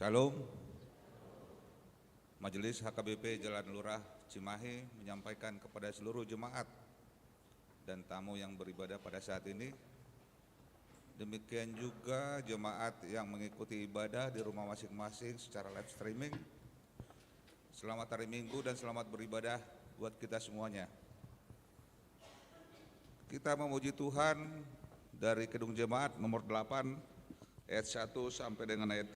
Shalom. Majelis HKBP Jalan Lurah Cimahi menyampaikan kepada seluruh jemaat dan tamu yang beribadah pada saat ini, demikian juga jemaat yang mengikuti ibadah di rumah masing-masing secara live streaming. Selamat hari Minggu dan selamat beribadah buat kita semuanya. Kita memuji Tuhan dari Kidung Jemaat nomor 8 ayat 1 sampai dengan ayat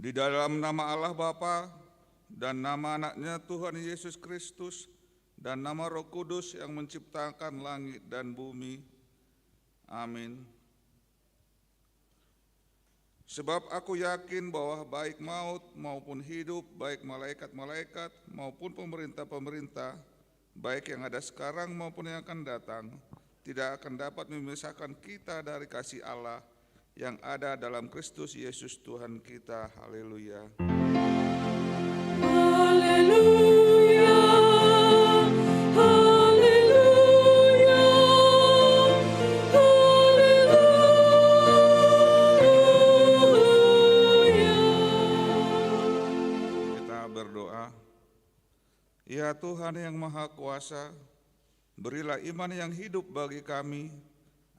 di dalam nama Allah Bapa dan nama anaknya Tuhan Yesus Kristus dan nama Roh Kudus yang menciptakan langit dan bumi. Amin. Sebab aku yakin bahwa baik maut maupun hidup, baik malaikat-malaikat maupun pemerintah-pemerintah, baik yang ada sekarang maupun yang akan datang, tidak akan dapat memisahkan kita dari kasih Allah yang ada dalam Kristus Yesus Tuhan kita. Haleluya. Haleluya. Haleluya. Haleluya. Kita berdoa. Ya Tuhan yang Maha Kuasa, berilah iman yang hidup bagi kami,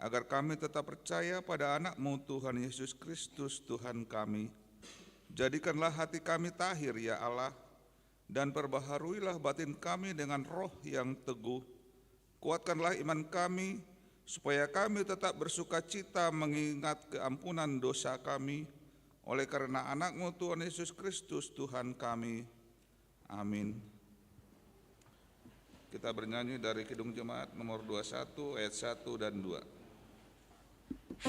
agar kami tetap percaya pada anak-Mu Tuhan Yesus Kristus Tuhan kami. Jadikanlah hati kami tahir ya Allah, dan perbaharuilah batin kami dengan roh yang teguh. Kuatkanlah iman kami, supaya kami tetap bersuka cita mengingat keampunan dosa kami, oleh karena anak-Mu Tuhan Yesus Kristus Tuhan kami. Amin. Kita bernyanyi dari Kidung Jemaat nomor 21 ayat 1 dan 2.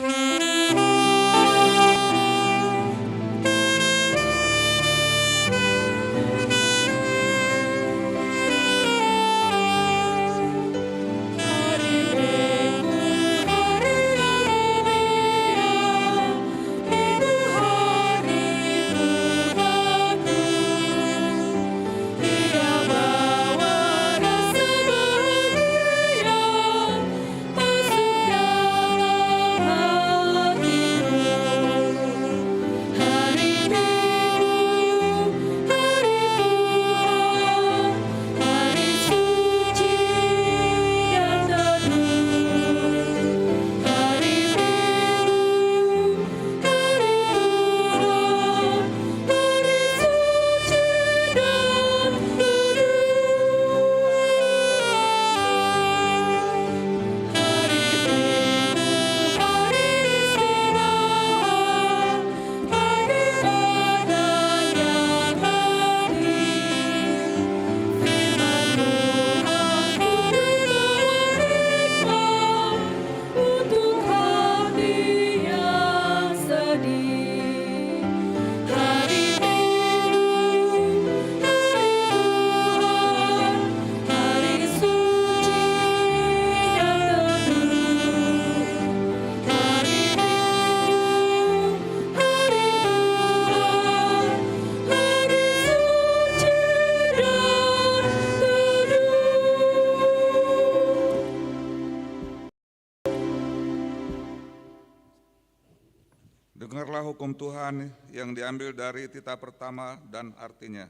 Dengarlah hukum Tuhan yang diambil dari titah pertama dan artinya.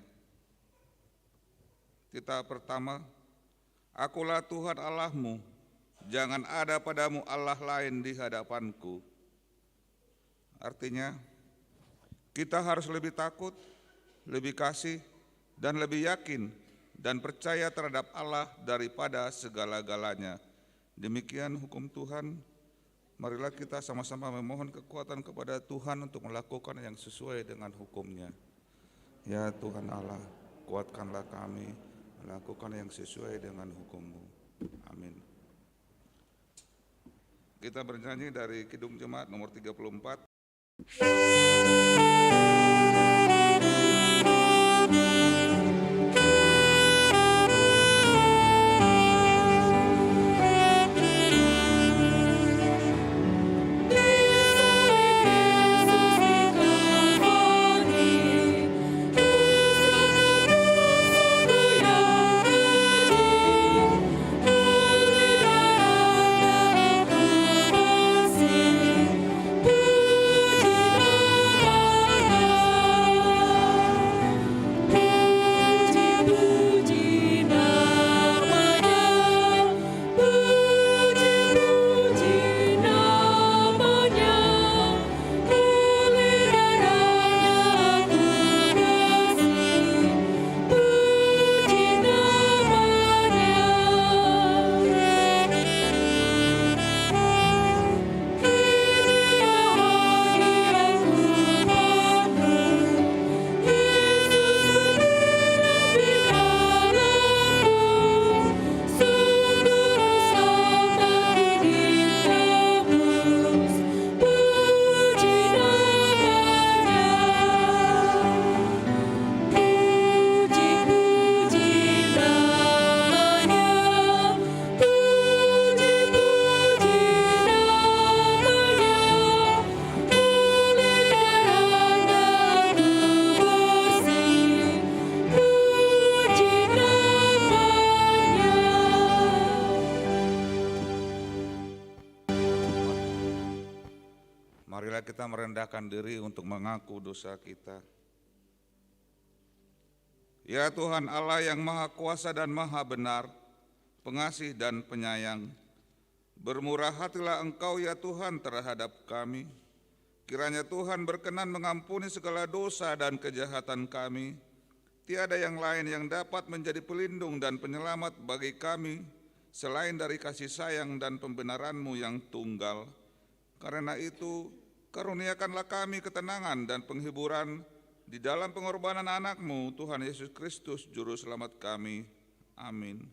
Titah pertama, Akulah Tuhan Allahmu, jangan ada padamu Allah lain di hadapanku. Artinya, kita harus lebih takut, lebih kasih, dan lebih yakin dan percaya terhadap Allah daripada segala-galanya. Demikian hukum Tuhan. Marilah kita sama-sama memohon kekuatan kepada Tuhan untuk melakukan yang sesuai dengan hukum-Nya. Ya Tuhan Allah, kuatkanlah kami melakukan yang sesuai dengan hukum-Mu. Amin. Kita bernyanyi dari Kidung Jemaat nomor 34. Marilah kita merendahkan diri untuk mengaku dosa kita. Ya Tuhan Allah yang Maha Kuasa dan Maha Benar, pengasih dan penyayang, bermurah hatilah Engkau ya Tuhan terhadap kami. Kiranya Tuhan berkenan mengampuni segala dosa dan kejahatan kami. Tiada yang lain yang dapat menjadi pelindung dan penyelamat bagi kami selain dari kasih sayang dan pembenaran-Mu yang tunggal. Karena itu, karuniakanlah kami ketenangan dan penghiburan di dalam pengorbanan anak-Mu, Tuhan Yesus Kristus, Juru Selamat kami. Amin.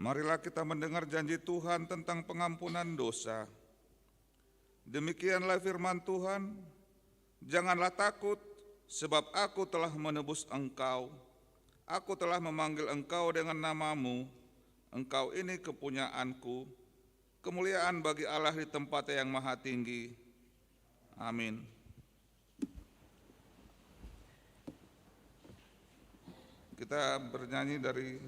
Marilah kita mendengar janji Tuhan tentang pengampunan dosa. Demikianlah firman Tuhan, janganlah takut, sebab aku telah menebus engkau. Aku telah memanggil engkau dengan namamu, engkau ini kepunyaanku. Kemuliaan bagi Allah di tempat yang maha tinggi. Amin. Kita bernyanyi dari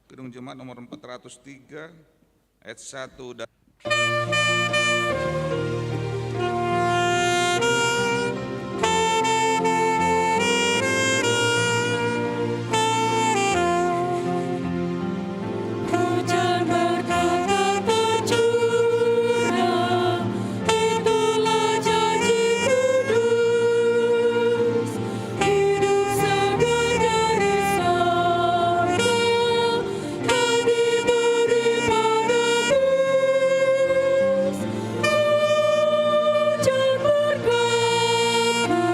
Kidung Jemaat nomor 403 ayat 1 dan Hujan berkat tercurah, itulah janji kudus. Hidup segar dari sorga yang diberi padamu. Hujan berkat-Mu,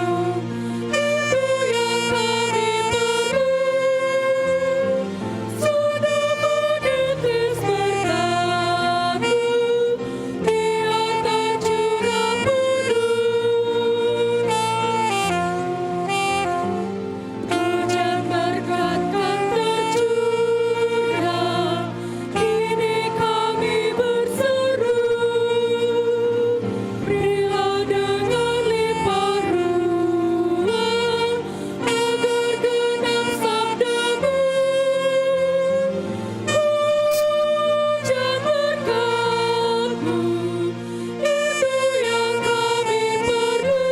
itu yang kami perlu. Sudah menitis berkat-Mu, biar tercurah penuh. Hujan berkat kan tercurah, kini kami berseru. Berilah dengan limpah ruah, agar genap sabda-Mu. Hujan berkat-Mu, itu yang kami perlu.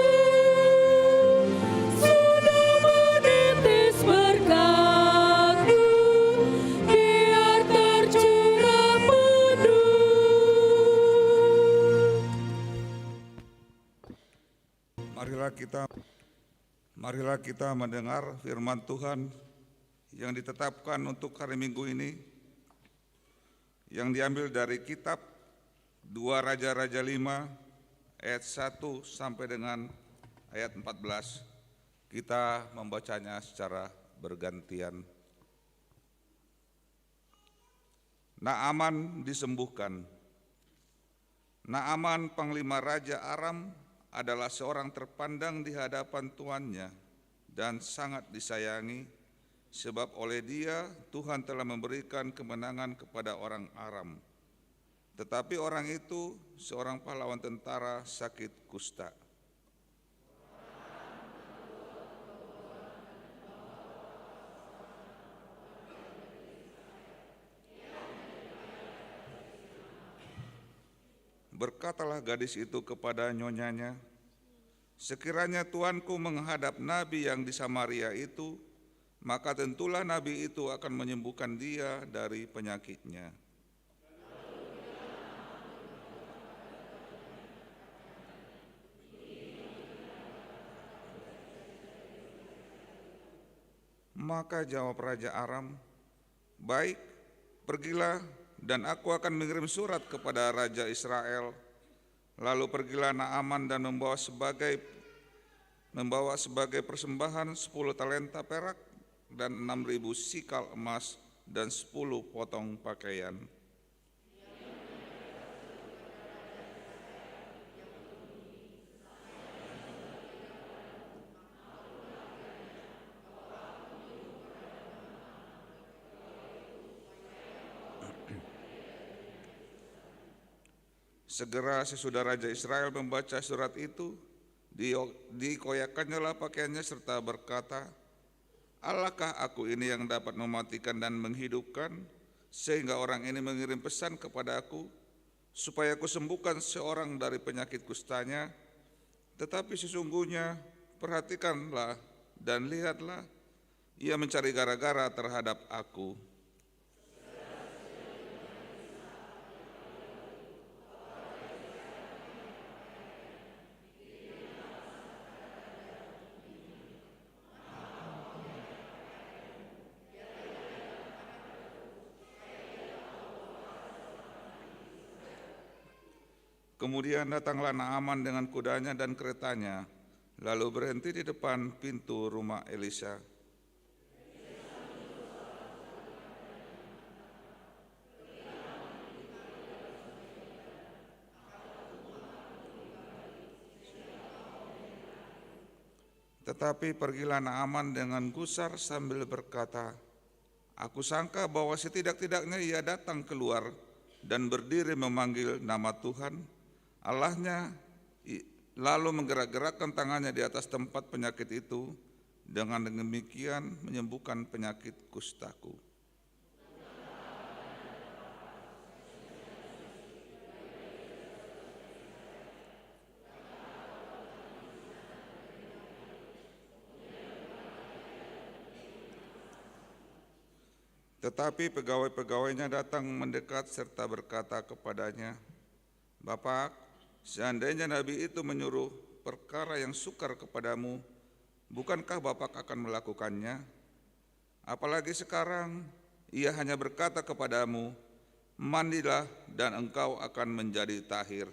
Sudah menitis berkat-Mu, biar tercurah penuh. Marilah kita mendengar firman Tuhan yang ditetapkan untuk hari Minggu ini, yang diambil dari kitab 2 Raja-Raja 5 ayat 1 sampai dengan ayat 14. Kita membacanya secara bergantian. Naaman disembuhkan. Naaman panglima Raja Aram adalah seorang terpandang di hadapan tuannya dan sangat disayangi, sebab oleh dia Tuhan telah memberikan kemenangan kepada orang Aram. Tetapi orang itu, seorang pahlawan tentara, sakit kusta. Berkatalah gadis itu kepada nyonyanya, sekiranya tuanku menghadap nabi yang di Samaria itu, maka tentulah nabi itu akan menyembuhkan dia dari penyakitnya. Maka jawab Raja Aram, baik, pergilah, dan aku akan mengirim surat kepada Raja Israel. Lalu pergilah Naaman dan membawa sebagai persembahan 10 talenta perak dan 6.000 sikal emas dan 10 potong pakaian. Segera sesudah Raja Israel membaca surat itu, dikoyakannya lah pakaiannya serta berkata, Allahkah aku ini yang dapat mematikan dan menghidupkan, sehingga orang ini mengirim pesan kepada aku, supaya aku sembuhkan seorang dari penyakit kustanya. Tetapi sesungguhnya perhatikanlah dan lihatlah, ia mencari gara-gara terhadap aku. Kemudian datanglah Naaman dengan kudanya dan keretanya, lalu berhenti di depan pintu rumah Elisha. Tetapi pergilah Naaman dengan gusar sambil berkata, Aku sangka bahwa setidak-tidaknya ia datang keluar dan berdiri memanggil nama Tuhan Allahnya, lalu menggerak-gerakkan tangannya di atas tempat penyakit itu, dengan demikian menyembuhkan penyakit kustaku. Tetapi pegawai-pegawainya datang mendekat serta berkata kepadanya, Bapak, seandainya Nabi itu menyuruh perkara yang sukar kepadamu, bukankah Bapak akan melakukannya? Apalagi sekarang ia hanya berkata kepadamu, mandilah dan engkau akan menjadi tahir.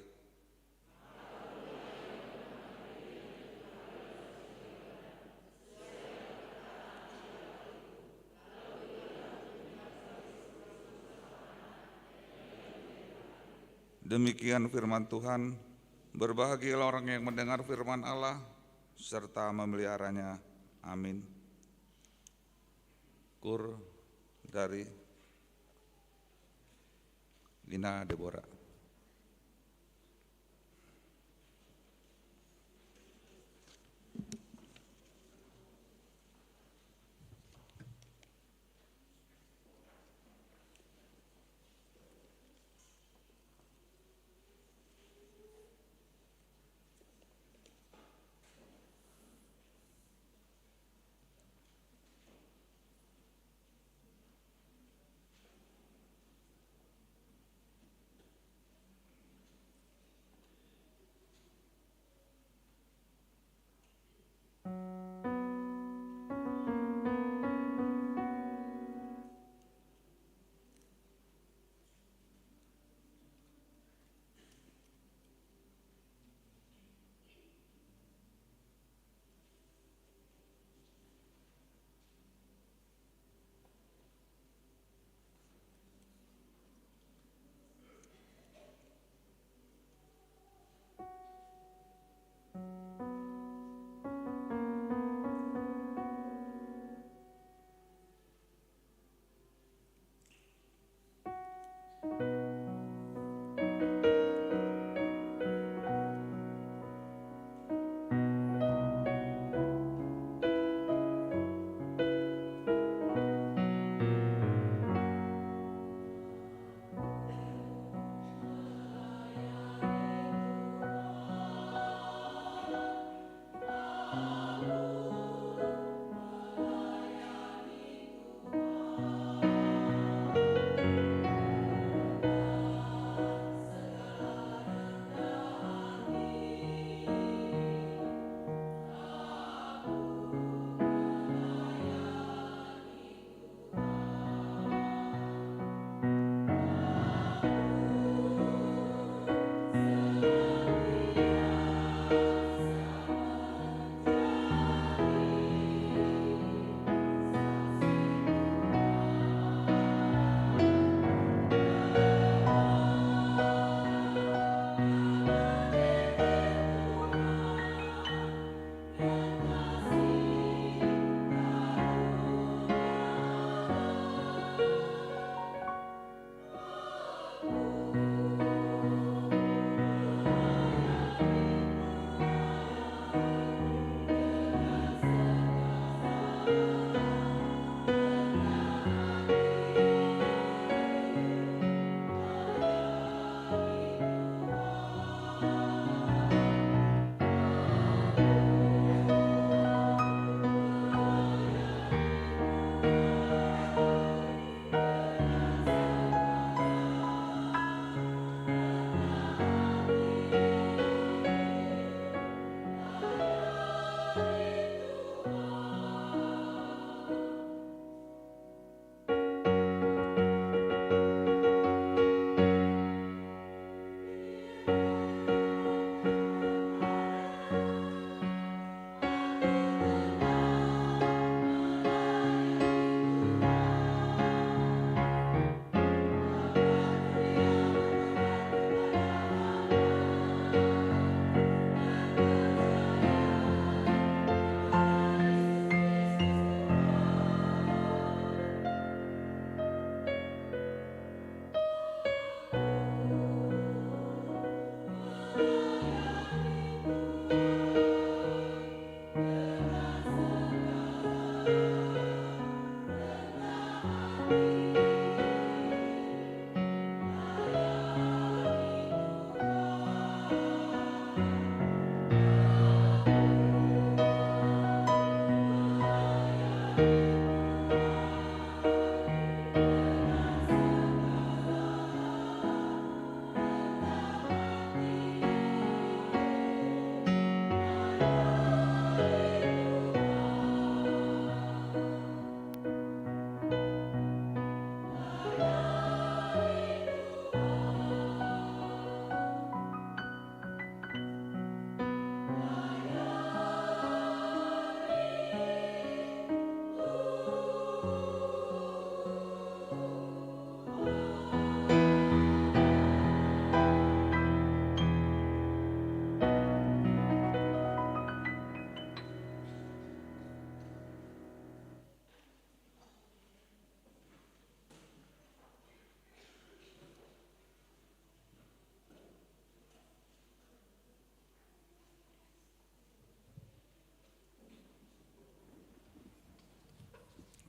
Demikian firman Tuhan, berbahagialah orang yang mendengar firman Allah serta memeliharanya. Amin. Kur dari Lina Deborah.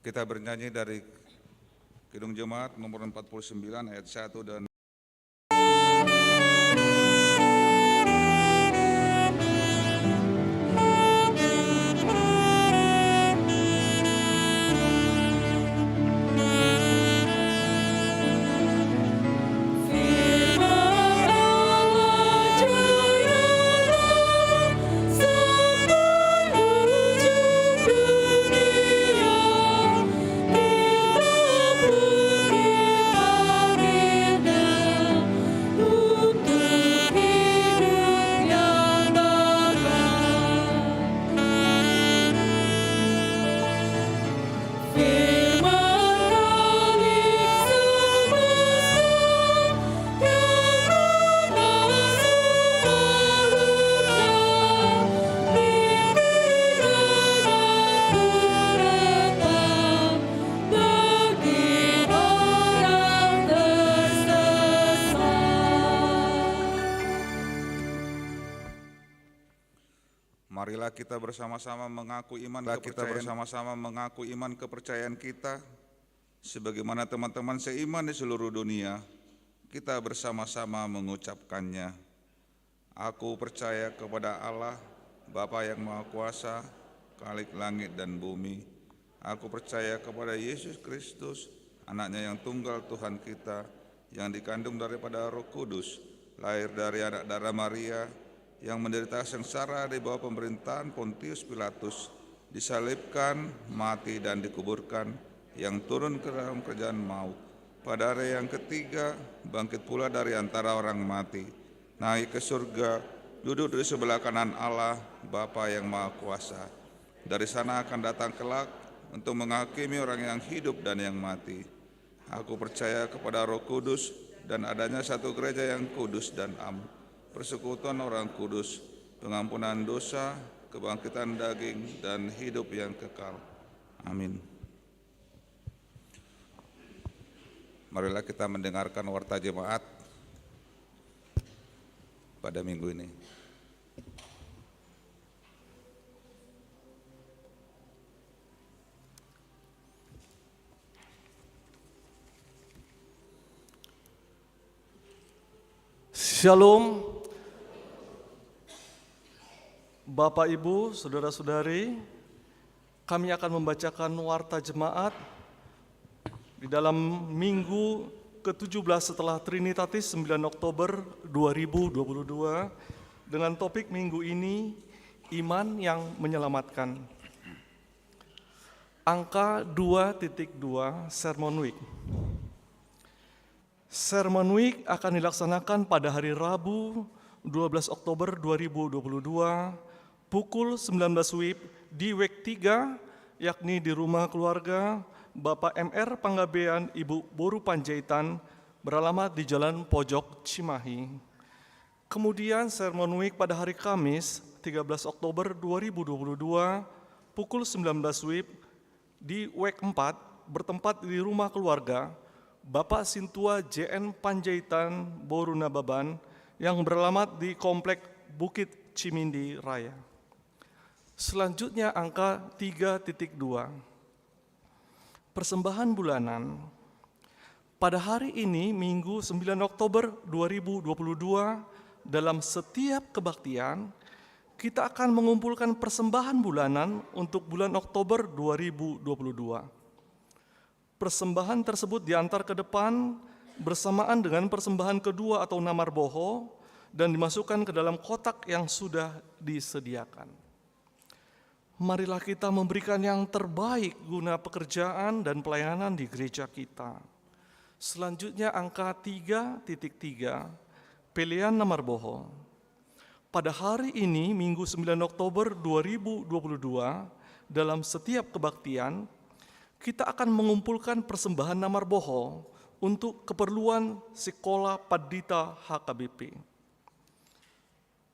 Kita bernyanyi dari Kidung Jemaat nomor 49 ayat 1 dan marilah kita bersama-sama mengaku iman kepercayaan kita sebagaimana teman-teman seiman di seluruh dunia kita bersama-sama mengucapkannya. Aku percaya kepada Allah, Bapa yang Maha Kuasa, Khalik langit dan bumi. Aku percaya kepada Yesus Kristus, anaknya yang tunggal Tuhan kita, yang dikandung daripada Roh Kudus, lahir dari anak darah Maria, yang menderita sengsara di bawah pemerintahan Pontius Pilatus, disalibkan, mati dan dikuburkan, yang turun ke dalam kerajaan maut. Pada hari yang ketiga, bangkit pula dari antara orang mati, naik ke surga, duduk di sebelah kanan Allah, Bapa yang Maha Kuasa. Dari sana akan datang kelak untuk menghakimi orang yang hidup dan yang mati. Aku percaya kepada Roh Kudus dan adanya satu gereja yang kudus dan am, persekutuan orang kudus, pengampunan dosa, kebangkitan daging, dan hidup yang kekal. Amin. Marilah kita mendengarkan warta jemaat pada minggu ini. Shalom. Bapak, Ibu, Saudara-saudari, kami akan membacakan warta jemaat di dalam minggu ke-17 setelah Trinitatis 9 Oktober 2022 dengan topik minggu ini, iman yang menyelamatkan. Angka 2.2 Sermon Week. Sermon Week akan dilaksanakan pada hari Rabu 12 Oktober 2022 pukul 19 WIB di WEK 3, yakni di rumah keluarga Bapak MR Panggabean Ibu Boru Panjaitan beralamat di Jalan Pojok Cimahi. Kemudian Sermon Week pada hari Kamis 13 Oktober 2022 pukul 19 WIB di WEK 4 bertempat di rumah keluarga Bapak Sintua JN Panjaitan Boru Nababan yang beralamat di Komplek Bukit Cimindi Raya. Selanjutnya angka 3.2. Persembahan bulanan. Pada hari ini Minggu 9 Oktober 2022 dalam setiap kebaktian kita akan mengumpulkan persembahan bulanan untuk bulan Oktober 2022. Persembahan tersebut diantar ke depan bersamaan dengan persembahan kedua atau namar boho dan dimasukkan ke dalam kotak yang sudah disediakan. Marilah kita memberikan yang terbaik guna pekerjaan dan pelayanan di gereja kita. Selanjutnya angka 3.3, pilihan namar boho. Pada hari ini, Minggu 9 Oktober 2022, dalam setiap kebaktian, kita akan mengumpulkan persembahan namar boho untuk keperluan Sekolah Padita HKBP.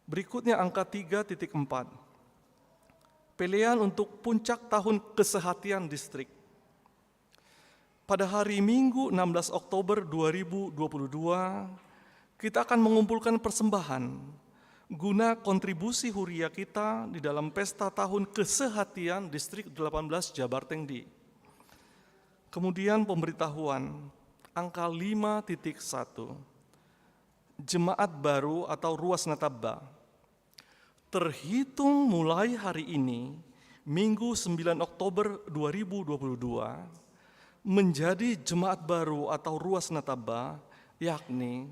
Berikutnya angka 3.4. Pilihan untuk puncak tahun kesehatan distrik. Pada hari Minggu 16 Oktober 2022, kita akan mengumpulkan persembahan guna kontribusi huria kita di dalam pesta tahun kesehatan distrik 18 Jabar Tengdi. Kemudian pemberitahuan angka 5.1, jemaat baru atau ruas nataba. Terhitung mulai hari ini, Minggu 9 Oktober 2022, menjadi jemaat baru atau ruas nataba, yakni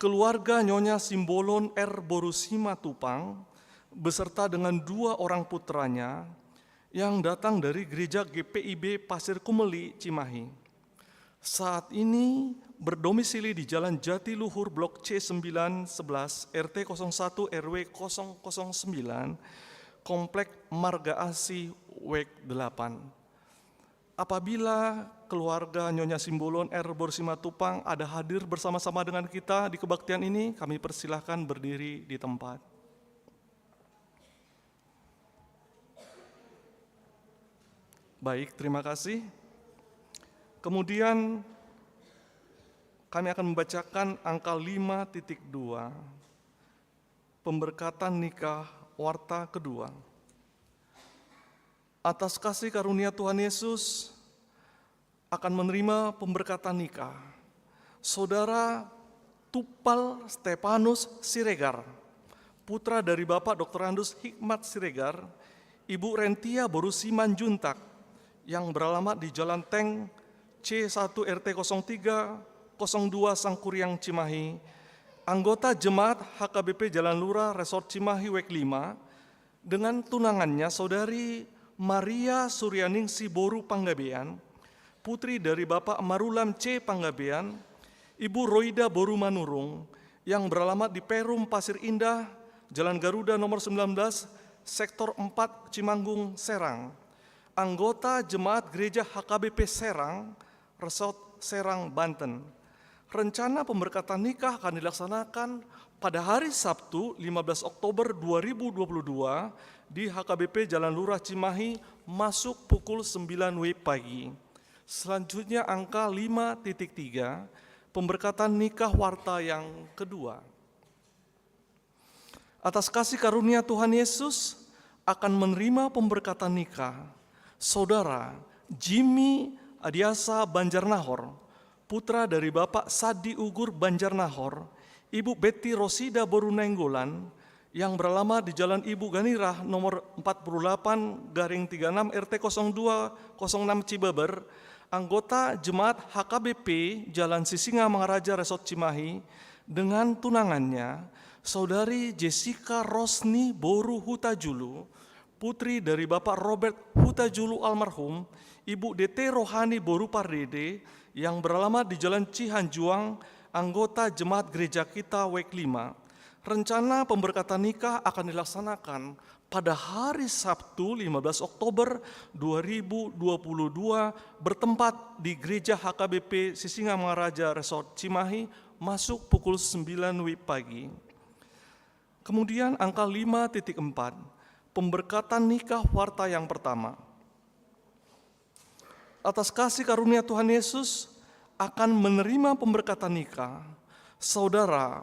keluarga Nyonya Simbolon R. Borusima Tupang beserta dengan 2 orang putranya yang datang dari Gereja GPIB Pasir Kumeli, Cimahi. Saat ini berdomisili di Jalan Jatiluhur Blok C911 RT 01 RW 009 Komplek Marga Asih WEG 8. Apabila keluarga Nyonya Simbolon R. Borusima Tupang ada hadir bersama-sama dengan kita di kebaktian ini, kami persilahkan berdiri di tempat. Baik, terima kasih. Kemudian kami akan membacakan angka 5.2, pemberkatan nikah warta kedua. Atas kasih karunia Tuhan Yesus akan menerima pemberkatan nikah Saudara Tupal Stepanus Siregar, putra dari Bapak Dr. Andus Hikmat Siregar, Ibu Rentia Borusiman Juntak, yang beralamat di Jalan Teng C1 RT 03 02 Sangkuriang Cimahi, anggota Jemaat HKBP Jalan Lurah Resort Cimahi WEG 5, dengan tunangannya Saudari Maria Suryaningsi Boru Panggabean, putri dari Bapak Marulam C. Panggabean, Ibu Roida Boru Manurung, yang beralamat di Perum Pasir Indah, Jalan Garuda nomor 19, Sektor 4 Cimanggung, Serang, anggota Jemaat Gereja HKBP Serang, Resort Serang, Banten. Rencana pemberkatan nikah akan dilaksanakan pada hari Sabtu 15 Oktober 2022 di HKBP Jalan Lurah Cimahi masuk pukul 9 WIB pagi. Selanjutnya angka 5.3, pemberkatan nikah warta yang kedua. Atas kasih karunia Tuhan Yesus akan menerima pemberkatan nikah Saudara Jimmy Adiasa Banjarnahor, putra dari Bapak Sadi Ugur Banjarnahor, Ibu Betty Rosida Borunenggolan, yang beralamat di Jalan Ibu Ganirah nomor 48/36 RT 0206 Cibeber, anggota Jemaat HKBP Jalan Sisinga Mangaraja Resort Cimahi, dengan tunangannya Saudari Jessica Rosni Boru Hutajulu, putri dari Bapak Robert Hutajulu almarhum, Ibu DT Rohani Boru Pardede, yang beralamat di Jalan Cihanjuang, anggota Jemaat Gereja Kita WEG 5. Rencana pemberkatan nikah akan dilaksanakan pada hari Sabtu 15 Oktober 2022 bertempat di Gereja HKBP Sisinga Mangaraja Resort Cimahi masuk pukul 9 WIB pagi. Kemudian angka 5.4, pemberkatan nikah warta yang pertama. Atas kasih karunia Tuhan Yesus akan menerima pemberkatan nikah Saudara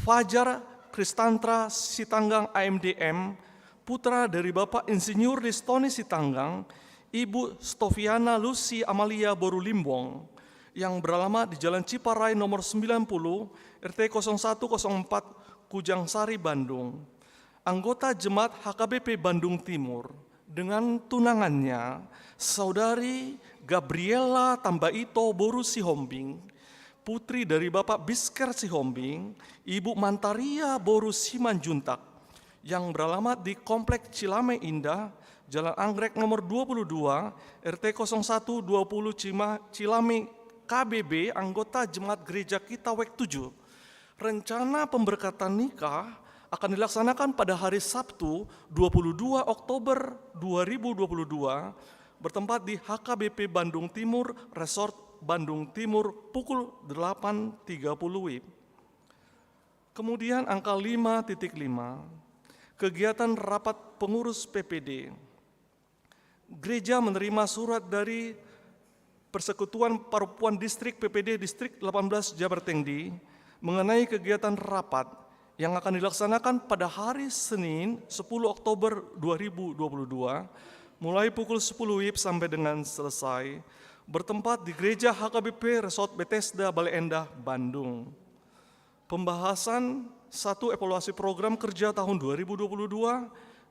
Fajar Kristantra Sitanggang AMDM, putra dari Bapak Insinyur Listoni Sitanggang, Ibu Stoviana Lucy Amalia Boru Limbong, yang beralamat di Jalan Ciparai nomor 90 RT 0104 Kujang Sari, Bandung, anggota Jemaat HKBP Bandung Timur, dengan tunangannya Saudari Gabriela Tambaito Boru Sihombing, putri dari Bapak Bisker Sihombing, Ibu Mantaria Boru Simanjuntak, yang beralamat di Komplek Cilame Indah, Jalan Anggrek nomor 22, RT 0120 Cilame KBB, anggota Jemaat Gereja Kita WEG 7. Rencana pemberkatan nikah akan dilaksanakan pada hari Sabtu 22 Oktober 2022 bertempat di HKBP Bandung Timur, Resort Bandung Timur pukul 8.30 WIB. Kemudian angka 5.5, kegiatan rapat pengurus PPD. Gereja menerima surat dari Persekutuan Perempuan Distrik PPD Distrik 18 Jabar Tengdi mengenai kegiatan rapat yang akan dilaksanakan pada hari Senin 10 Oktober 2022 mulai pukul 10 WIB sampai dengan selesai bertempat di Gereja HKBP Resort Bethesda Bale Endah, Bandung. Pembahasan 1. Evaluasi program kerja tahun 2022,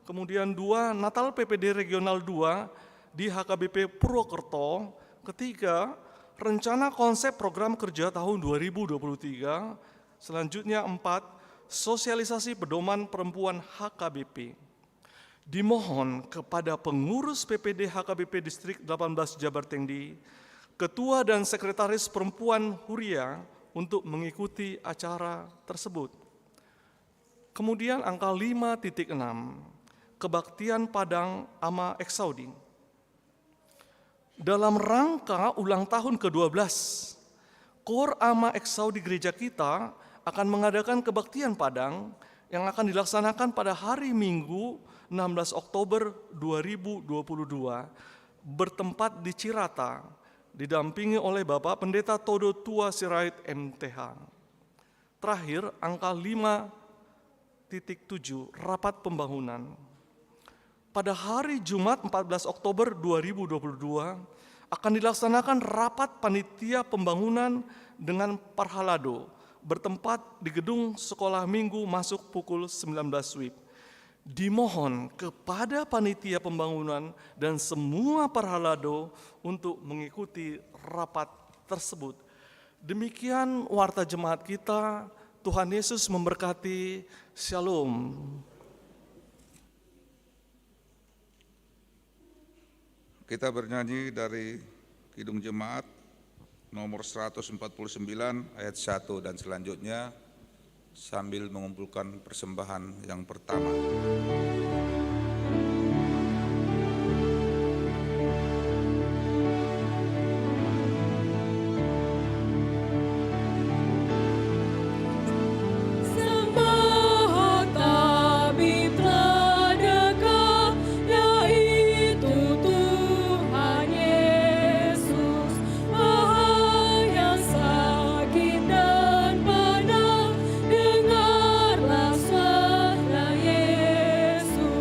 kemudian 2. Natal PPD Regional 2 di HKBP Purwokerto, ketiga, rencana konsep program kerja tahun 2023, selanjutnya 4. Sosialisasi pedoman perempuan HKBP. Dimohon kepada pengurus PPD HKBP Distrik 18 Jabar Tengdi, Ketua dan Sekretaris Perempuan Huria untuk mengikuti acara tersebut. Kemudian angka 5.6, Kebaktian Padang Ama Eksaudi. Dalam rangka ulang tahun ke-12, Kor Ama Eksaudi gereja kita akan mengadakan kebaktian Padang yang akan dilaksanakan pada hari Minggu 16 Oktober 2022 bertempat di Cirata, didampingi oleh Bapak Pendeta Todo Tua Sirait MTH. Terakhir, angka 5.7, rapat pembangunan. Pada hari Jumat 14 Oktober 2022 akan dilaksanakan rapat panitia pembangunan dengan Parhalado bertempat di gedung sekolah minggu masuk pukul 19 WIB. Dimohon kepada panitia pembangunan dan semua Parhalado untuk mengikuti rapat tersebut. Demikian warta jemaat kita. Tuhan Yesus memberkati. Shalom. Kita bernyanyi dari Kidung Jemaat nomor 149 ayat 1 dan selanjutnya sambil mengumpulkan persembahan yang pertama. Dengarlah suara Yesus.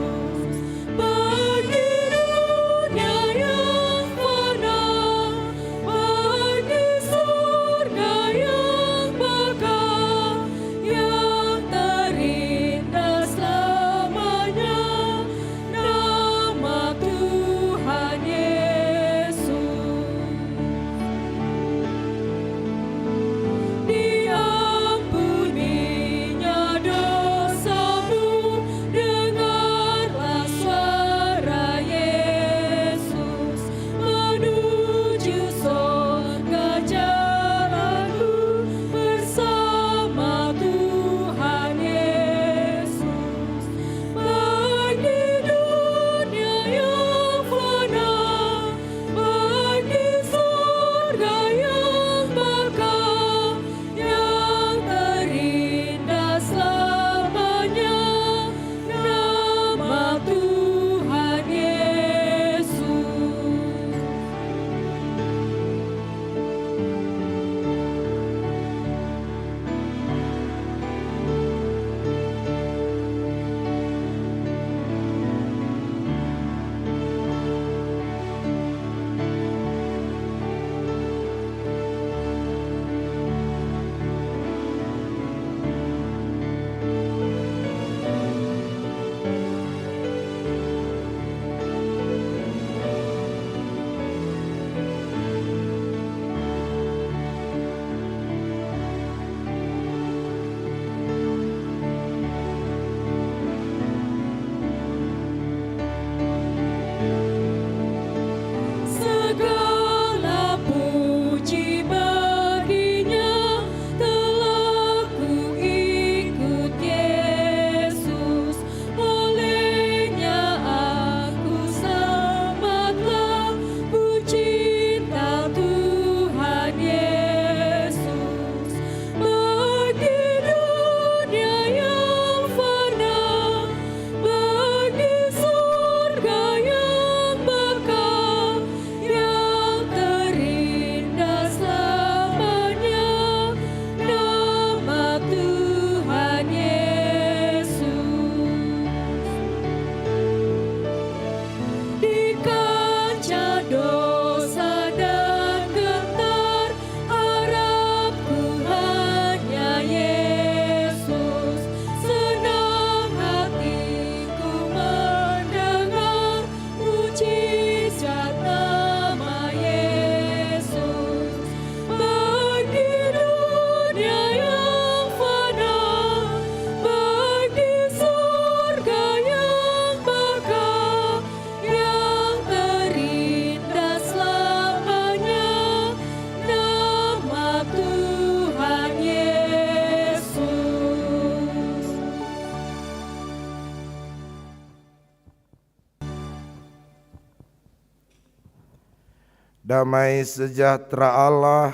Damai sejahtera Allah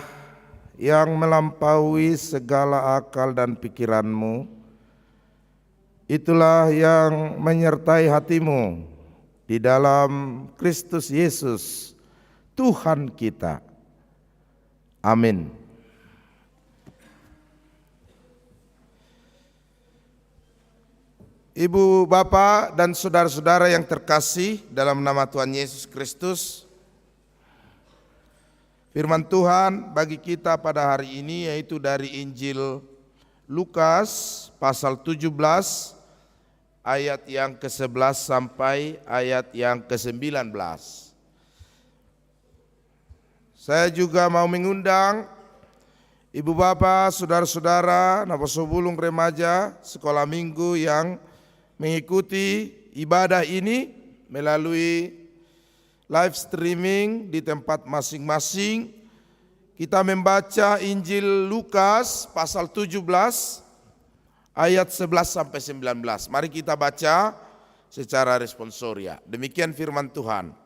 yang melampaui segala akal dan pikiranmu, itulah yang menyertai hatimu di dalam Kristus Yesus, Tuhan kita. Amin. Ibu, Bapak, dan saudara-saudara yang terkasih dalam nama Tuhan Yesus Kristus, firman Tuhan bagi kita pada hari ini yaitu dari Injil Lukas pasal 17 ayat yang ke-11 sampai ayat yang ke-19. Saya juga mau mengundang ibu bapak, saudara-saudara, napasobulung remaja, sekolah minggu yang mengikuti ibadah ini melalui live streaming di tempat masing-masing. Kita membaca Injil Lukas pasal 17 ayat 11 sampai 19. Mari kita baca secara responsoria. Demikian firman Tuhan.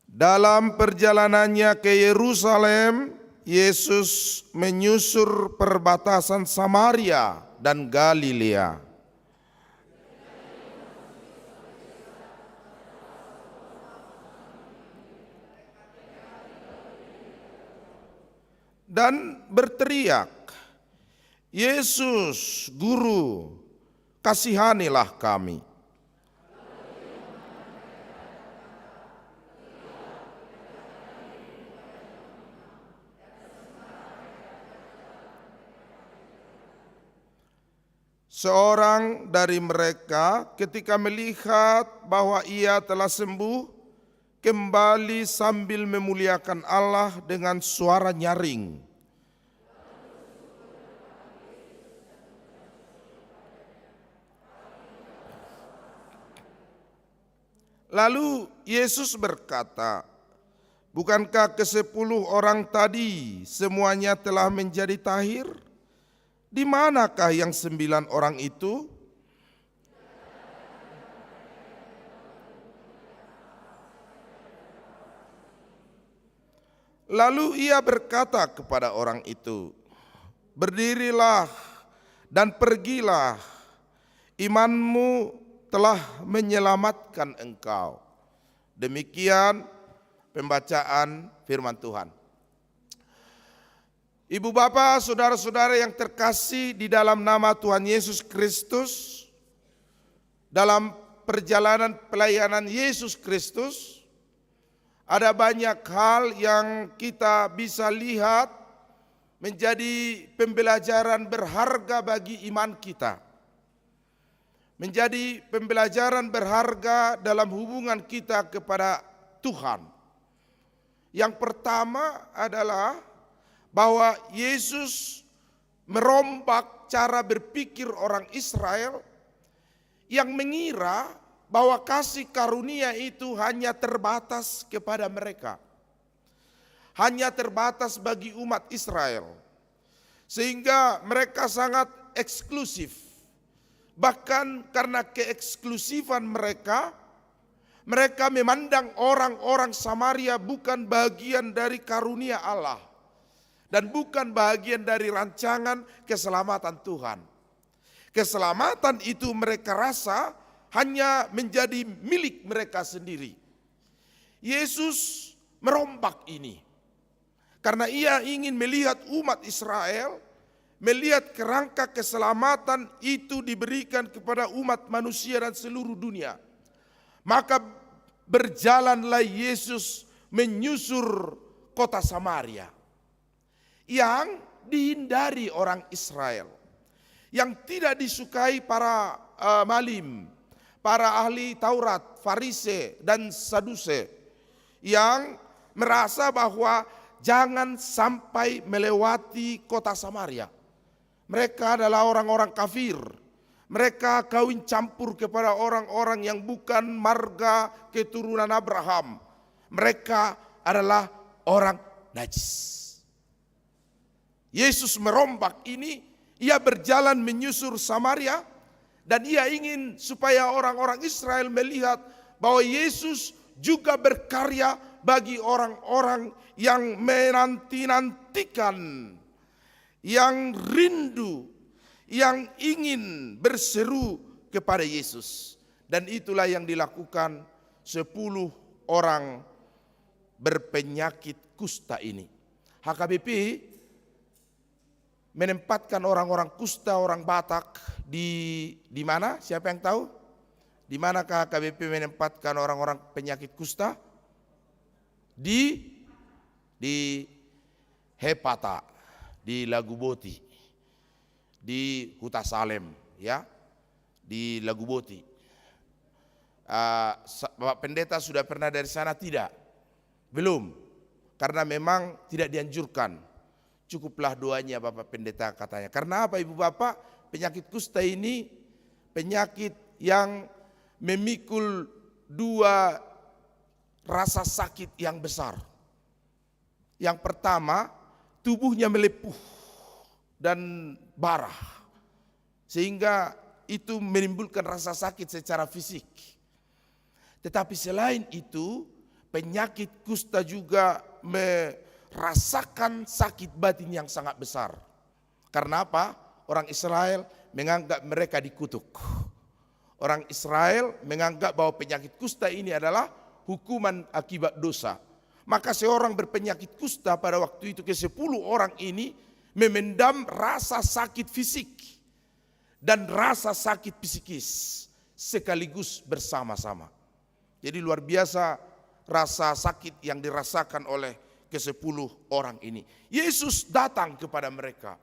Dalam perjalanannya ke Yerusalem, Yesus menyusur perbatasan Samaria dan Galilea. Dan berteriak, Yesus, Guru, kasihanilah kami. Seorang dari mereka ketika melihat bahwa ia telah sembuh, kembali sambil memuliakan Allah dengan suara nyaring. Lalu Yesus berkata, bukankah ke-10 orang tadi semuanya telah menjadi tahir? Di manakah yang 9 orang itu? Lalu ia berkata kepada orang itu, berdirilah dan pergilah, imanmu telah menyelamatkan engkau. Demikian pembacaan firman Tuhan. Ibu bapak, saudara-saudara yang terkasih di dalam nama Tuhan Yesus Kristus, dalam perjalanan pelayanan Yesus Kristus, ada banyak hal yang kita bisa lihat menjadi pembelajaran berharga bagi iman kita. Menjadi pembelajaran berharga dalam hubungan kita kepada Tuhan. Yang pertama adalah bahwa Yesus merombak cara berpikir orang Israel yang mengira bahwa kasih karunia itu hanya terbatas kepada mereka. Hanya terbatas bagi umat Israel. Sehingga mereka sangat eksklusif. Bahkan karena keeksklusifan mereka, mereka memandang orang-orang Samaria bukan bagian dari karunia Allah. Dan bukan bagian dari rancangan keselamatan Tuhan. Keselamatan itu mereka rasa hanya menjadi milik mereka sendiri. Yesus merombak ini. Karena ia ingin melihat umat Israel, melihat kerangka keselamatan itu diberikan kepada umat manusia dan seluruh dunia. Maka berjalanlah Yesus menyusur kota Samaria yang dihindari orang Israel, yang tidak disukai para malim, para ahli Taurat, Farise dan Saduse, yang merasa bahwa jangan sampai melewati kota Samaria. Mereka adalah orang-orang kafir. Mereka kawin campur kepada orang-orang yang bukan marga keturunan Abraham. Mereka adalah orang najis. Yesus merombak ini, ia berjalan menyusur Samaria, dan ia ingin supaya orang-orang Israel melihat bahwa Yesus juga berkarya bagi orang-orang yang menanti-nantikan, yang rindu, yang ingin berseru kepada Yesus. Dan itulah yang dilakukan 10 orang berpenyakit kusta ini. HKBP menempatkan orang-orang kusta, orang Batak di mana? Siapa yang tahu? Di manakah HKBP menempatkan orang-orang penyakit kusta? Di Hepata, di Laguboti, di Huta Salem, ya, di Laguboti. Bapak Pendeta sudah pernah dari sana? Tidak, belum, karena memang tidak dianjurkan. Cukuplah doanya Bapak Pendeta katanya. Karena apa Ibu Bapak? Penyakit kusta ini penyakit yang memikul 2 rasa sakit yang besar. Yang pertama, tubuhnya melepuh dan barah, sehingga itu menimbulkan rasa sakit secara fisik. Tetapi selain itu, penyakit kusta juga merasakan sakit batin yang sangat besar. Karena apa? Orang Israel menganggap mereka dikutuk. Orang Israel menganggap bahwa penyakit kusta ini adalah hukuman akibat dosa. Maka seorang berpenyakit kusta pada waktu itu, ke-10 orang ini memendam rasa sakit fisik dan rasa sakit psikis sekaligus bersama-sama. Jadi luar biasa rasa sakit yang dirasakan oleh ke-10 orang ini. Yesus datang kepada mereka.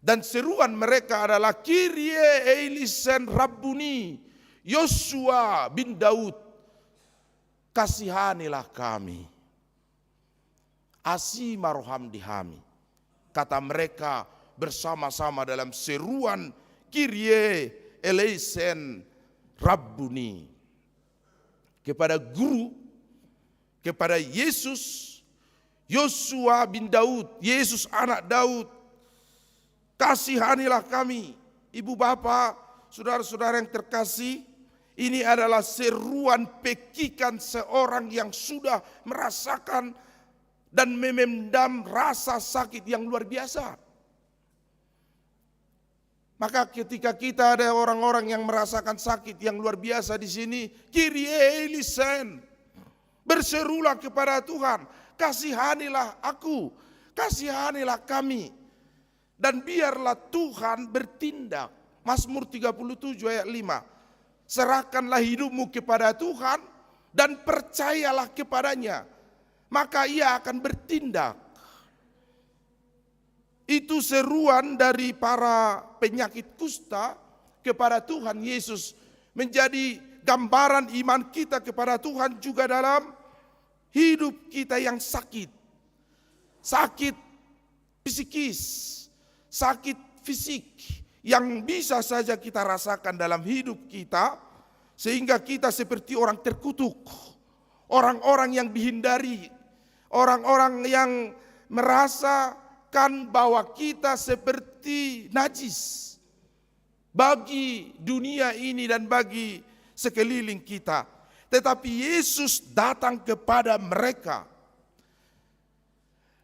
Dan seruan mereka adalah Kyrie eleison Rabbuni, Yosua bin Daud, kasihanilah kami. Asi maroham dihami. Kata mereka bersama-sama dalam seruan Kyrie eleison Rabbuni. Kepada guru, kepada Yesus, Yosua bin Daud, Yesus anak Daud, kasihanilah kami. Ibu bapak, saudara-saudara yang terkasih, ini adalah seruan pekikan seorang yang sudah merasakan dan memendam rasa sakit yang luar biasa. Maka ketika kita ada orang-orang yang merasakan sakit yang luar biasa di sini, Kyrie eleison, berserulah kepada Tuhan, kasihanilah aku, kasihanilah kami. Dan biarlah Tuhan bertindak. Mazmur 37 ayat 5. Serahkanlah hidupmu kepada Tuhan dan percayalah kepadanya, maka ia akan bertindak. Itu seruan dari para penyakit kusta kepada Tuhan Yesus, menjadi gambaran iman kita kepada Tuhan juga dalam hidup kita yang sakit. Sakit psikis, sakit fisik yang bisa saja kita rasakan dalam hidup kita, sehingga kita seperti orang terkutuk, orang-orang yang dihindari, orang-orang yang merasakan bahwa kita seperti najis bagi dunia ini dan bagi sekeliling kita. Tetapi Yesus datang kepada mereka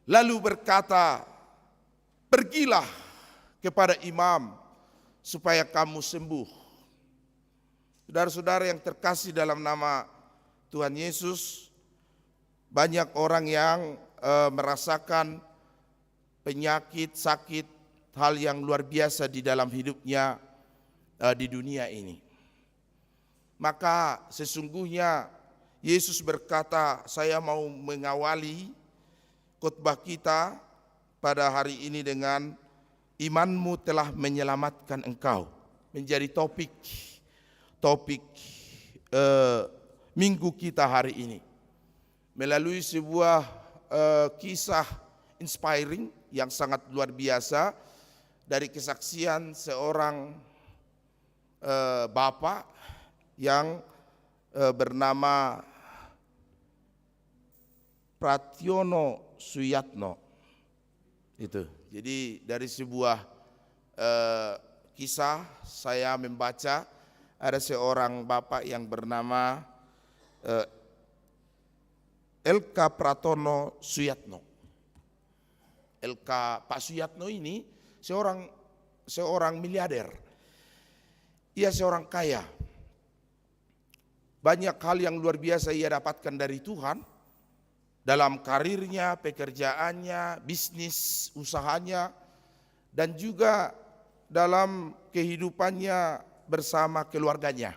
lalu berkata, pergilah kepada imam supaya kamu sembuh. Saudara-saudara yang terkasih dalam nama Tuhan Yesus, banyak orang yang merasakan penyakit, sakit, hal yang luar biasa di dalam hidupnya di dunia ini. Maka sesungguhnya Yesus berkata, saya mau mengawali khotbah kita pada hari ini dengan imanmu telah menyelamatkan engkau, menjadi topik minggu kita hari ini, melalui sebuah kisah inspiring yang sangat luar biasa dari kesaksian seorang bapak yang bernama Prationo Suyatno. Itu. Jadi dari sebuah kisah saya membaca, ada seorang bapak yang bernama LK Pratono Suyatno. LK Pak Suyatno ini seorang miliarder. Ia seorang kaya. Banyak hal yang luar biasa ia dapatkan dari Tuhan dalam karirnya, pekerjaannya, bisnis, usahanya, dan juga dalam kehidupannya bersama keluarganya.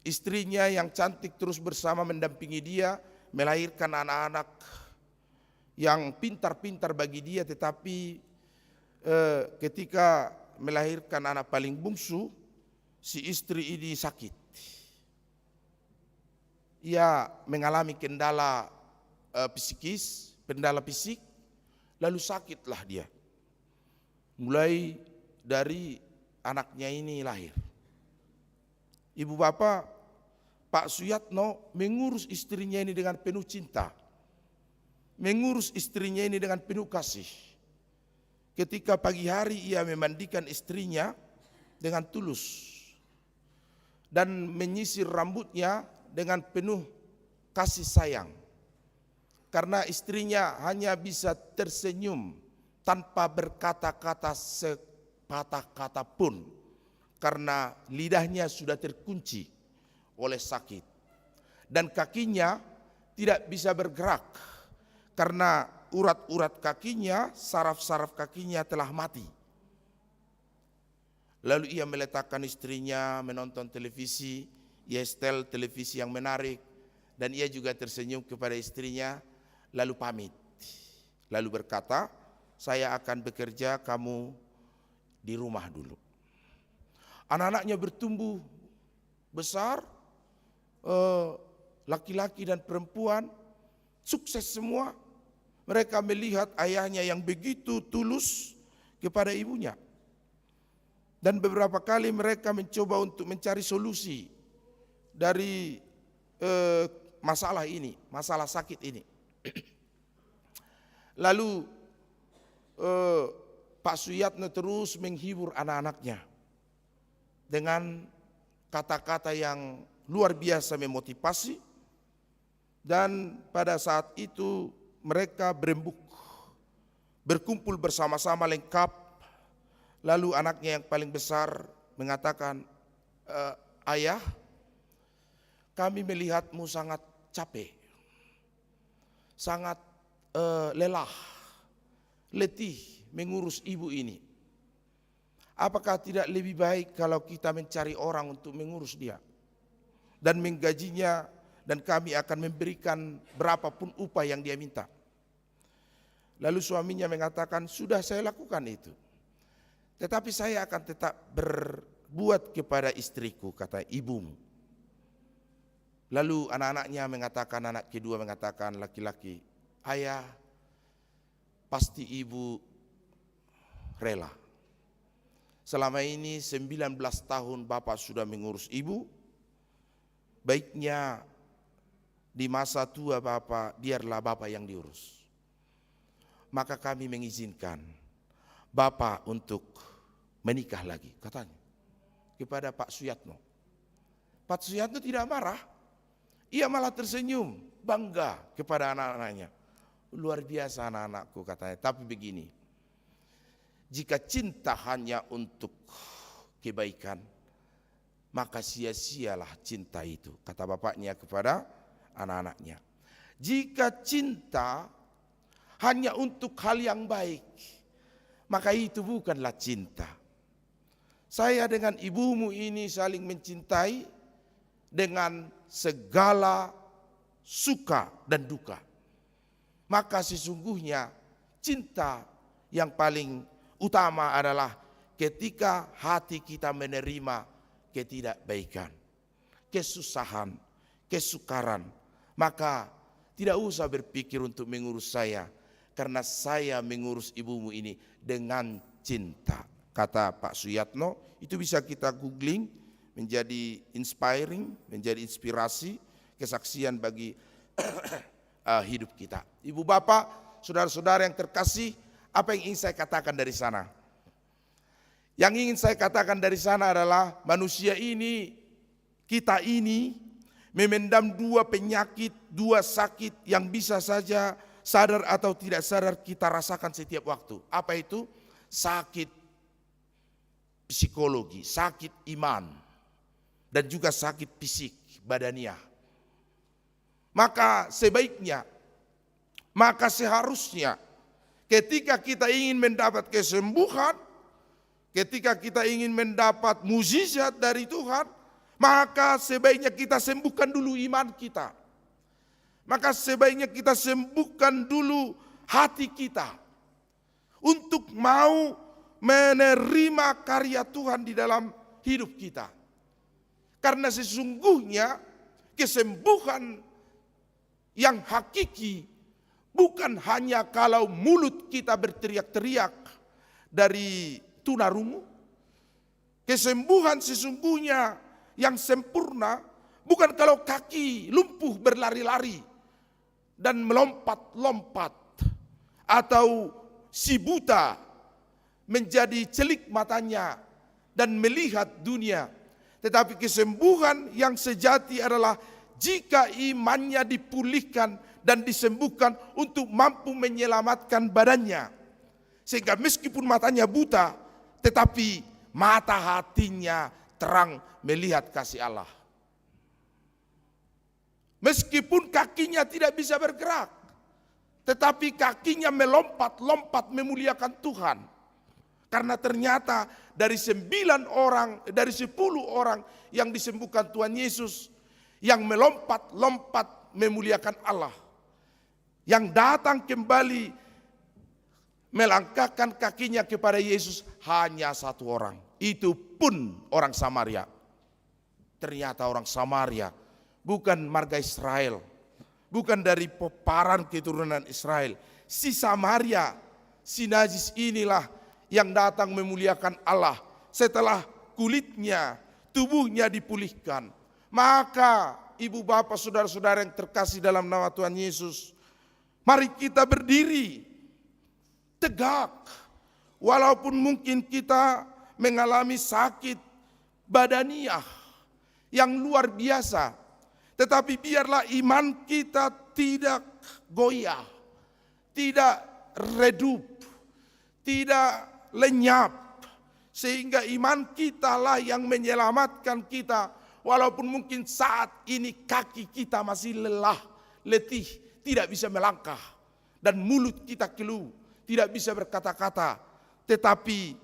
Istrinya yang cantik terus bersama mendampingi dia, melahirkan anak-anak yang pintar-pintar bagi dia, tetapi ketika melahirkan anak paling bungsu, si istri ini sakit. Ia mengalami kendala psikis, kendala fisik, lalu sakitlah dia. Mulai dari anaknya ini lahir. Ibu bapak, Pak Suyatno mengurus istrinya ini dengan penuh cinta. Mengurus istrinya ini dengan penuh kasih. Ketika pagi hari ia memandikan istrinya dengan tulus. Dan menyisir rambutnya dengan penuh kasih sayang. Karena istrinya hanya bisa tersenyum tanpa berkata-kata sepatah kata pun. Karena lidahnya sudah terkunci oleh sakit. Dan kakinya tidak bisa bergerak. Karena urat-urat kakinya, saraf-saraf kakinya telah mati. Lalu ia meletakkan istrinya menonton televisi. Ia setel televisi yang menarik. Dan ia juga tersenyum kepada istrinya. Lalu pamit. Lalu berkata, saya akan bekerja, kamu di rumah dulu. Anak-anaknya bertumbuh besar, laki-laki dan perempuan, sukses semua. Mereka melihat ayahnya yang begitu tulus kepada ibunya. Dan beberapa kali mereka mencoba untuk mencari solusi dari masalah ini, masalah sakit ini. Lalu Pak Suyatno terus menghibur anak-anaknya dengan kata-kata yang luar biasa memotivasi. Dan pada saat itu mereka berembuk, berkumpul bersama-sama lengkap. Lalu anaknya yang paling besar mengatakan, ayah, kami melihatmu sangat capek, sangat lelah, letih mengurus ibu ini. Apakah tidak lebih baik kalau kita mencari orang untuk mengurus dia dan menggajinya, dan kami akan memberikan berapapun upah yang dia minta. Lalu suaminya mengatakan, sudah saya lakukan itu. Tetapi saya akan tetap berbuat kepada istriku, kata ibumu. Lalu anak-anaknya mengatakan, anak kedua mengatakan laki-laki, ayah, pasti ibu rela. Selama ini 19 tahun Bapak sudah mengurus ibu. Baiknya di masa tua Bapak, biarlah Bapak yang diurus. Maka kami mengizinkan Bapak untuk menikah lagi, katanya kepada Pak Suyatno. Pak Suyatno tidak marah. Ia malah tersenyum, bangga kepada anak-anaknya. Luar biasa anak-anakku, katanya. Tapi begini, jika cinta hanya untuk kebaikan, maka sia-sialah cinta itu, kata bapaknya kepada anak-anaknya. Jika cinta hanya untuk hal yang baik, maka itu bukanlah cinta. Saya dengan ibumu ini saling mencintai dengan segala suka dan duka. Maka sesungguhnya cinta yang paling utama adalah ketika hati kita menerima ketidakbaikan, kesusahan, kesukaran, maka tidak usah berpikir untuk mengurus saya, karena saya mengurus ibumu ini dengan cinta. Kata Pak Suyatno, itu bisa kita googling, menjadi inspiring, menjadi inspirasi, kesaksian bagi hidup kita. Ibu bapak, saudara-saudara yang terkasih, apa yang ingin saya katakan dari sana? Yang ingin saya katakan dari sana adalah manusia ini, kita ini memendam dua penyakit, dua sakit yang bisa saja sadar atau tidak sadar kita rasakan setiap waktu. Apa itu? Sakit psikologi, sakit iman, dan juga sakit fisik badaniah. Maka sebaiknya, maka seharusnya ketika kita ingin mendapat kesembuhan, ketika kita ingin mendapat mukjizat dari Tuhan, maka sebaiknya kita sembuhkan dulu iman kita. Maka sebaiknya kita sembuhkan dulu hati kita untuk mau menerima karya Tuhan di dalam hidup kita. Karena sesungguhnya kesembuhan yang hakiki bukan hanya kalau mulut kita berteriak-teriak dari tunarungu. Kesembuhan sesungguhnya yang sempurna bukan kalau kaki lumpuh berlari-lari dan melompat-lompat, atau si buta menjadi celik matanya dan melihat dunia. Tetapi kesembuhan yang sejati adalah jika imannya dipulihkan dan disembuhkan untuk mampu menyelamatkan badannya. Sehingga meskipun matanya buta, tetapi mata hatinya terang melihat kasih Allah. Meskipun kakinya tidak bisa bergerak, tetapi kakinya melompat-lompat memuliakan Tuhan. Karena ternyata dari 10 orang yang disembuhkan Tuhan Yesus, yang melompat-lompat memuliakan Allah, yang datang kembali melangkahkan kakinya kepada Yesus hanya 1 orang. Itu pun orang Samaria. Ternyata orang Samaria bukan marga Israel, bukan dari peparan keturunan Israel. Si Samaria, si najis inilah yang datang memuliakan Allah setelah kulitnya, tubuhnya dipulihkan. Maka ibu bapak saudara-saudara yang terkasih dalam nama Tuhan Yesus, mari kita berdiri tegak. Walaupun mungkin kita mengalami sakit badaniah yang luar biasa, tetapi biarlah iman kita tidak goyah, tidak redup, tidak lenyap, sehingga iman kita lah yang menyelamatkan kita. Walaupun mungkin saat ini kaki kita masih lelah, letih, tidak bisa melangkah, dan mulut kita keluh, tidak bisa berkata-kata, tetapi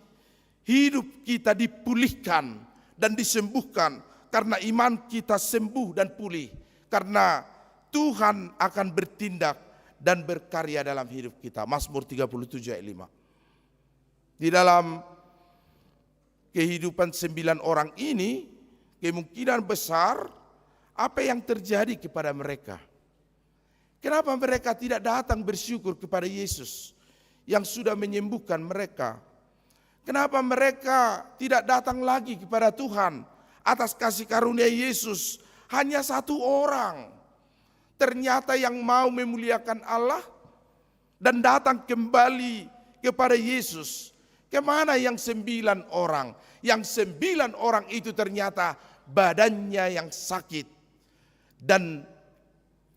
hidup kita dipulihkan dan disembuhkan karena iman kita sembuh dan pulih. Karena Tuhan akan bertindak dan berkarya dalam hidup kita. Mazmur 37 ayat 5. Di dalam kehidupan 9 orang ini, kemungkinan besar apa yang terjadi kepada mereka. Kenapa mereka tidak datang bersyukur kepada Yesus yang sudah menyembuhkan mereka? Kenapa mereka tidak datang lagi kepada Tuhan atas kasih karunia Yesus? Hanya 1 orang ternyata yang mau memuliakan Allah dan datang kembali kepada Yesus. Kemana yang 9 orang? Yang 9 orang itu ternyata badannya yang sakit dan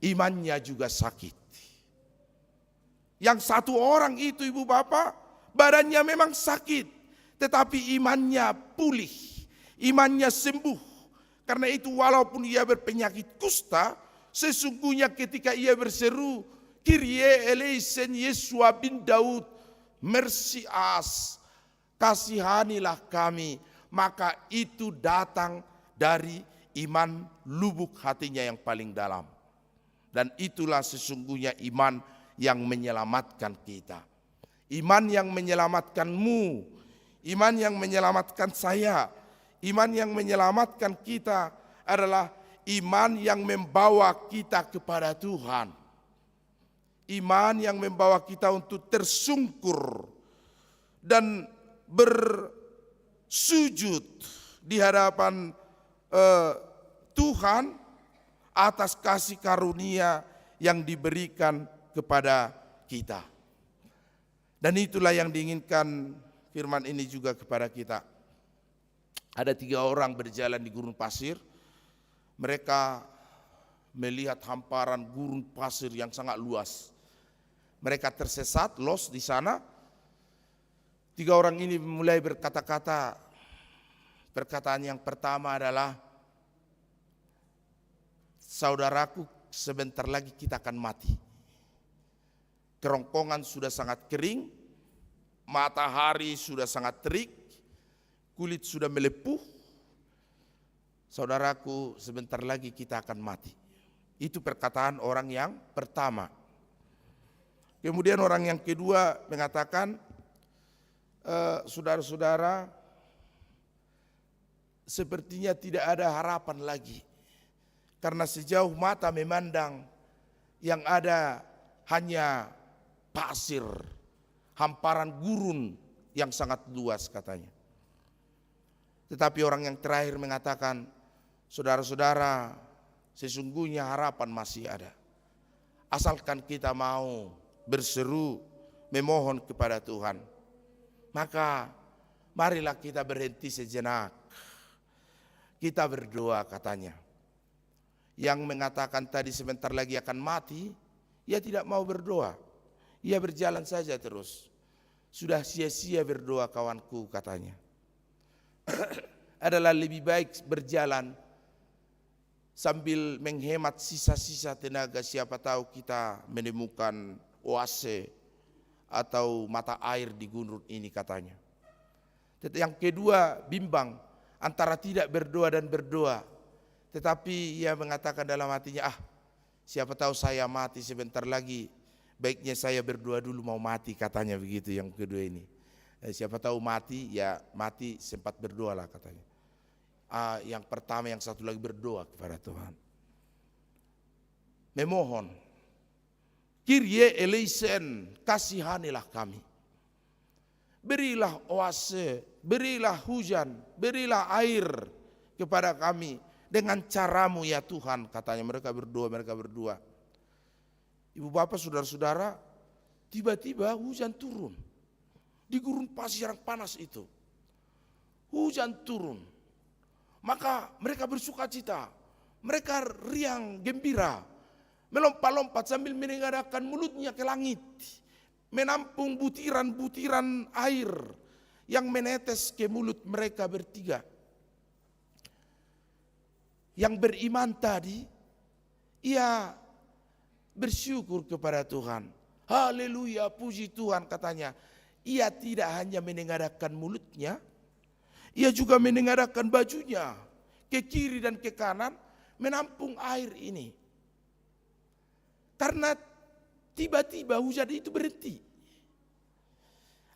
imannya juga sakit. Yang 1 orang itu ibu bapak, badannya memang sakit, tetapi imannya pulih, imannya sembuh. Karena itu walaupun ia berpenyakit kusta, sesungguhnya ketika ia berseru, Kyrie eleison Yesua bin Daud, mercy us, kasihanilah kami, maka itu datang dari iman lubuk hatinya yang paling dalam. Dan itulah sesungguhnya iman yang menyelamatkan kita. Iman yang menyelamatkanmu, iman yang menyelamatkan saya, iman yang menyelamatkan kita adalah iman yang membawa kita kepada Tuhan. Iman yang membawa kita untuk tersungkur dan bersujud di hadapan Tuhan atas kasih karunia yang diberikan kepada kita. Dan itulah yang diinginkan firman ini juga kepada kita. Ada 3 orang berjalan di gurun pasir. Mereka melihat hamparan gurun pasir yang sangat luas. Mereka tersesat, lost di sana. 3 orang ini mulai berkata-kata. Perkataan yang pertama adalah, saudaraku, sebentar lagi kita akan mati. Kerongkongan sudah sangat kering, matahari sudah sangat terik, kulit sudah melepuh. Saudaraku, sebentar lagi kita akan mati. Itu perkataan orang yang pertama. Kemudian orang yang kedua mengatakan, saudara-saudara, sepertinya tidak ada harapan lagi. Karena sejauh mata memandang, yang ada hanya pasir, hamparan gurun yang sangat luas katanya. Tetapi orang yang terakhir mengatakan, saudara-saudara, sesungguhnya harapan masih ada. Asalkan kita mau berseru, memohon kepada Tuhan. Maka marilah kita berhenti sejenak. Kita berdoa katanya. Yang mengatakan tadi sebentar lagi akan mati, ia tidak mau berdoa. Ia berjalan saja terus. Sudah sia-sia berdoa kawanku katanya. Adalah lebih baik berjalan sambil menghemat sisa-sisa tenaga, siapa tahu kita menemukan oase atau mata air di gunung ini katanya. Yang kedua bimbang antara tidak berdoa dan berdoa. Tetapi ia mengatakan dalam hatinya, siapa tahu saya mati sebentar lagi, baiknya saya berdoa dulu mau mati katanya begitu yang kedua ini. Siapa tahu mati, ya mati sempat berdoa lah katanya. Yang pertama, yang satu lagi berdoa kepada Tuhan. Memohon, Kyrie eleison, kasihanilah kami. Berilah oase, berilah hujan, berilah air kepada kami dengan caramu ya Tuhan katanya. Mereka berdua. Ibu bapak saudara-saudara, tiba-tiba hujan turun. Di gurun pasir yang panas itu. Hujan turun. Maka mereka bersuka cita. Mereka riang gembira. Melompat-lompat sambil menengadahkan mulutnya ke langit. Menampung butiran-butiran air yang menetes ke mulut mereka bertiga. Yang beriman tadi, ia bersyukur kepada Tuhan. Haleluya, puji Tuhan katanya. Ia tidak hanya menengadahkan mulutnya, ia juga menengadahkan bajunya ke kiri dan ke kanan, menampung air ini. Karena tiba-tiba hujan itu berhenti.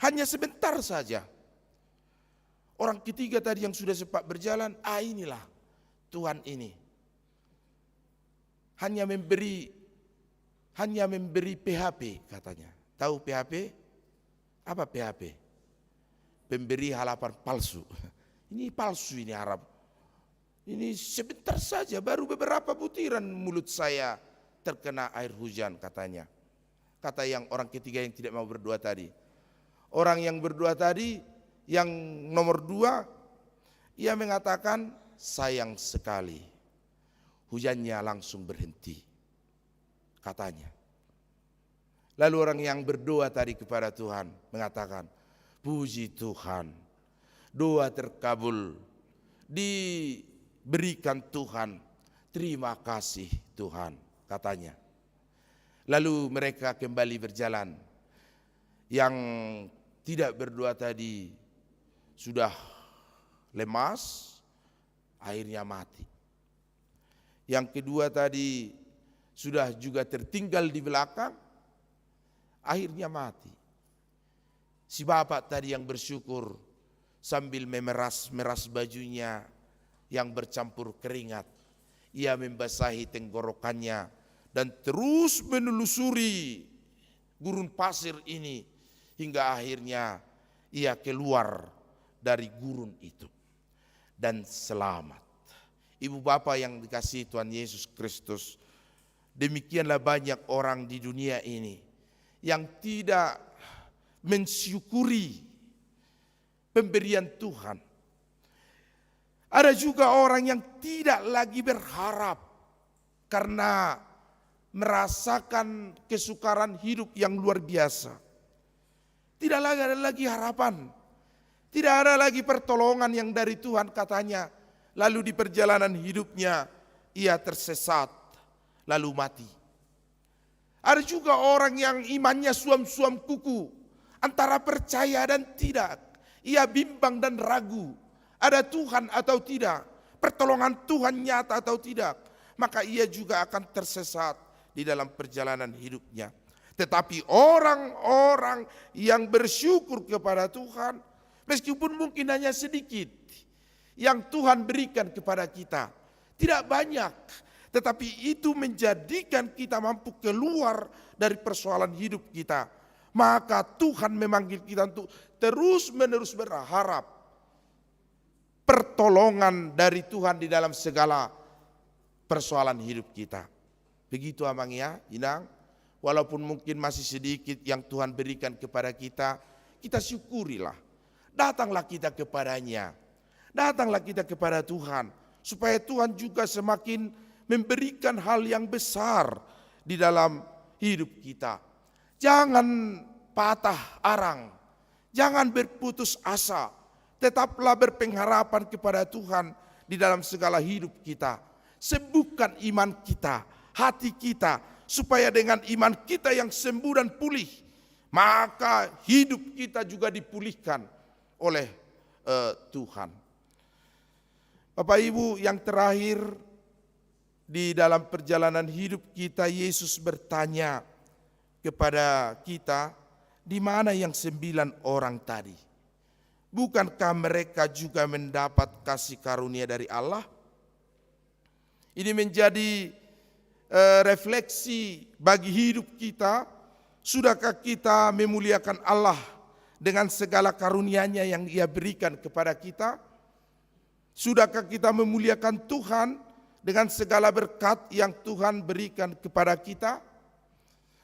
Hanya sebentar saja. Orang ketiga tadi yang sudah sempat berjalan, inilah Tuhan ini. Hanya memberi PHP katanya. Tahu PHP? Apa PHP? Pemberi harapan palsu. Ini palsu ini harap. Ini sebentar saja, baru beberapa butiran mulut saya terkena air hujan katanya. Kata yang orang ketiga yang tidak mau berdoa tadi. Orang yang berdoa tadi, yang nomor 2, ia mengatakan sayang sekali. Hujannya langsung berhenti katanya. Lalu orang yang berdoa tadi kepada Tuhan mengatakan, puji Tuhan, doa terkabul, diberikan Tuhan, terima kasih Tuhan katanya. Lalu mereka kembali berjalan. Yang tidak berdoa tadi sudah lemas, akhirnya mati. Yang kedua tadi sudah juga tertinggal di belakang, akhirnya mati. Si bapak tadi yang bersyukur sambil memeras bajunya yang bercampur keringat. Ia membasahi tenggorokannya dan terus menelusuri gurun pasir ini hingga akhirnya ia keluar dari gurun itu dan selamat. Ibu bapak yang dikasihi Tuhan Yesus Kristus, demikianlah banyak orang di dunia ini yang tidak mensyukuri pemberian Tuhan. Ada juga orang yang tidak lagi berharap karena merasakan kesukaran hidup yang luar biasa. Tidak ada lagi harapan, tidak ada lagi pertolongan yang dari Tuhan katanya. Lalu di perjalanan hidupnya ia tersesat, lalu mati. Ada juga orang yang imannya suam-suam kuku, antara percaya dan tidak. Ia bimbang dan ragu, ada Tuhan atau tidak, pertolongan Tuhan nyata atau tidak. Maka ia juga akan tersesat di dalam perjalanan hidupnya. Tetapi orang-orang yang bersyukur kepada Tuhan, meskipun mungkin hanya sedikit yang Tuhan berikan kepada kita, tidak banyak, tetapi itu menjadikan kita mampu keluar dari persoalan hidup kita. Maka Tuhan memanggil kita untuk terus-menerus berharap pertolongan dari Tuhan di dalam segala persoalan hidup kita. Begitu Amang ya, Inang, walaupun mungkin masih sedikit yang Tuhan berikan kepada kita, kita syukurilah. Datanglah kita kepadanya, datanglah kita kepada Tuhan, supaya Tuhan juga semakin memberikan hal yang besar di dalam hidup kita. Jangan patah arang, jangan berputus asa, tetaplah berpengharapan kepada Tuhan di dalam segala hidup kita. Sembuhkan iman kita, hati kita, supaya dengan iman kita yang sembuh dan pulih, maka hidup kita juga dipulihkan oleh Tuhan. Bapak Ibu, yang terakhir di dalam perjalanan hidup kita, Yesus bertanya kepada kita, di mana yang 9 orang tadi? Bukankah mereka juga mendapat kasih karunia dari Allah? Ini menjadi refleksi bagi hidup kita. Sudahkah kita memuliakan Allah dengan segala karunia-Nya yang Ia berikan kepada kita? Sudahkah kita memuliakan Tuhan dengan segala berkat yang Tuhan berikan kepada kita?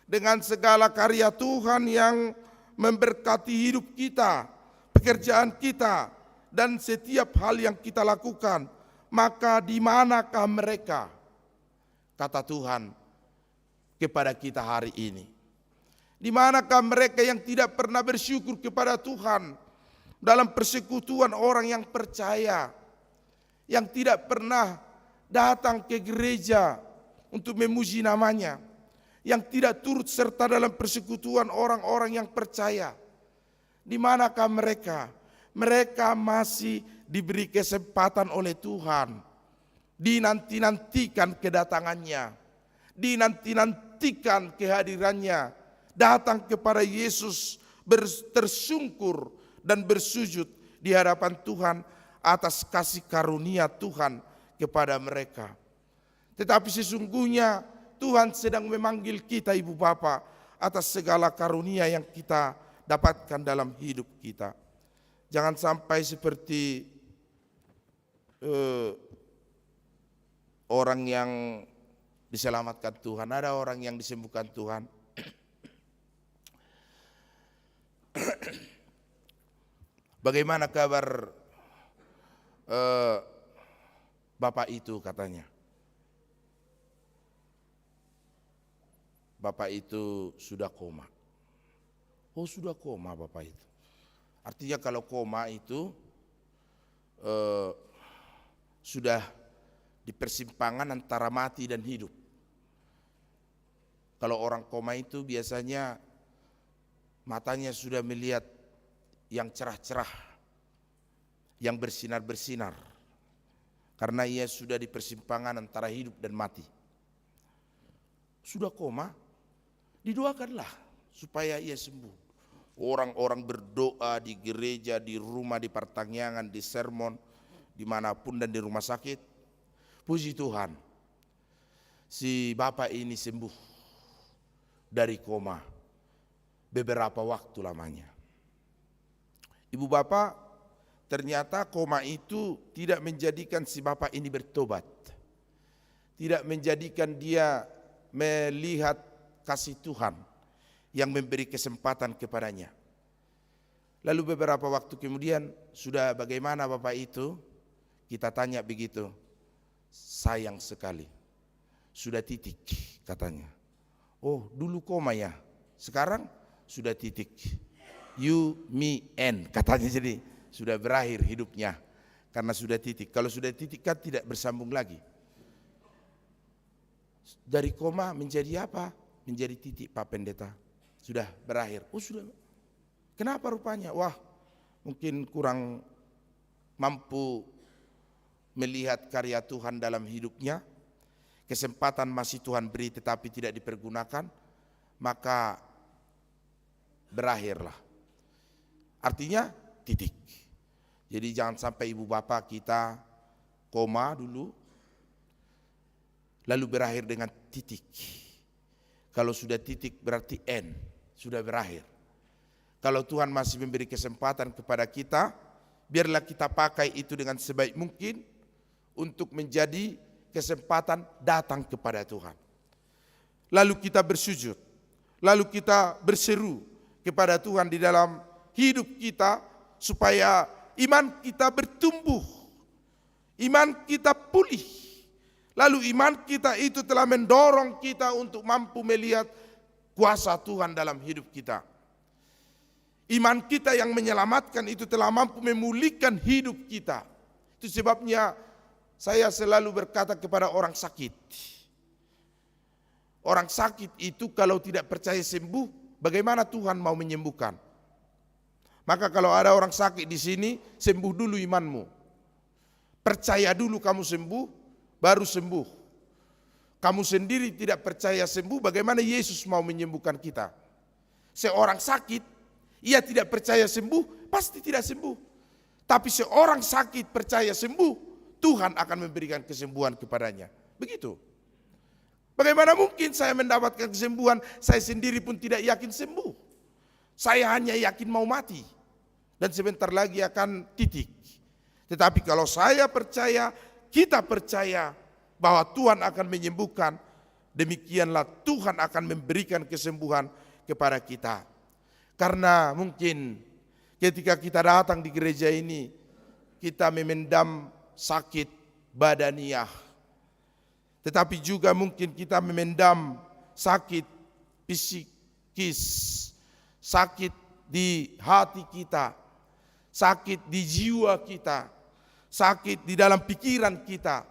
Dengan segala karya Tuhan yang memberkati hidup kita, pekerjaan kita, dan setiap hal yang kita lakukan. Maka di manakah mereka, kata Tuhan kepada kita hari ini? Di manakah mereka yang tidak pernah bersyukur kepada Tuhan dalam persekutuan orang yang percaya, yang tidak pernah datang ke gereja untuk memuji namanya, yang tidak turut serta dalam persekutuan orang-orang yang percaya? Di manakah mereka? Mereka masih diberi kesempatan oleh Tuhan, dinanti-nantikan kedatangannya, dinanti-nantikan kehadirannya, datang kepada Yesus, tersungkur dan bersujud di hadapan Tuhan atas kasih karunia Tuhan kepada mereka. Tetapi sesungguhnya Tuhan sedang memanggil kita, ibu bapak, atas segala karunia yang kita dapatkan dalam hidup kita. Jangan sampai seperti orang yang diselamatkan Tuhan, ada orang yang disembuhkan Tuhan. Bagaimana kabar bapak itu, katanya? Bapak itu sudah koma. Oh, sudah koma bapak itu. Artinya kalau koma itu sudah di persimpangan antara mati dan hidup. Kalau orang koma itu biasanya matanya sudah melihat yang cerah-cerah, yang bersinar-bersinar, karena ia sudah di persimpangan antara hidup dan mati. Sudah koma, didoakanlah supaya ia sembuh. Orang-orang berdoa di gereja, di rumah, di pertanyaan, di sermon, dimanapun dan di rumah sakit. Puji Tuhan, si bapak ini sembuh dari koma beberapa waktu lamanya. Ibu bapak, ternyata koma itu tidak menjadikan si bapak ini bertobat, tidak menjadikan dia melihat kasih Tuhan yang memberi kesempatan kepadanya. Lalu beberapa waktu kemudian, sudah bagaimana bapak itu? Kita tanya begitu, sayang sekali, sudah titik katanya. Oh, dulu koma ya, sekarang sudah titik. You, me, and katanya, jadi sudah berakhir hidupnya karena sudah titik. Kalau sudah titik kan tidak bersambung lagi. Dari koma menjadi apa? Menjadi titik, Pak Pendeta. Sudah berakhir. Oh sudah. Kenapa rupanya? Wah, mungkin kurang mampu melihat karya Tuhan dalam hidupnya. Kesempatan masih Tuhan beri tetapi tidak dipergunakan, maka berakhirlah. Artinya titik. Jadi jangan sampai ibu bapak kita koma dulu, lalu berakhir dengan titik. Kalau sudah titik berarti end, sudah berakhir. Kalau Tuhan masih memberi kesempatan kepada kita, biarlah kita pakai itu dengan sebaik mungkin untuk menjadi kesempatan datang kepada Tuhan. Lalu kita bersujud, lalu kita berseru kepada Tuhan di dalam hidup kita supaya iman kita bertumbuh, iman kita pulih. Lalu iman kita itu telah mendorong kita untuk mampu melihat kuasa Tuhan dalam hidup kita. Iman kita yang menyelamatkan itu telah mampu memulihkan hidup kita. Itu sebabnya saya selalu berkata kepada orang sakit. Orang sakit itu kalau tidak percaya sembuh, bagaimana Tuhan mau menyembuhkan? Maka kalau ada orang sakit di sini, sembuh dulu imanmu. Percaya dulu kamu sembuh, baru sembuh. Kamu sendiri tidak percaya sembuh, bagaimana Yesus mau menyembuhkan kita? Seorang sakit, ia tidak percaya sembuh, pasti tidak sembuh. Tapi seorang sakit percaya sembuh, Tuhan akan memberikan kesembuhan kepadanya. Begitu. Bagaimana mungkin saya mendapatkan kesembuhan, saya sendiri pun tidak yakin sembuh. Saya hanya yakin mau mati. Dan sebentar lagi akan titik. Tetapi kalau saya percaya, kita percaya bahwa Tuhan akan menyembuhkan, demikianlah Tuhan akan memberikan kesembuhan kepada kita. Karena mungkin ketika kita datang di gereja ini, kita memendam sakit badaniah, tetapi juga mungkin kita memendam sakit psikis, sakit di hati kita, sakit di jiwa kita, sakit di dalam pikiran kita,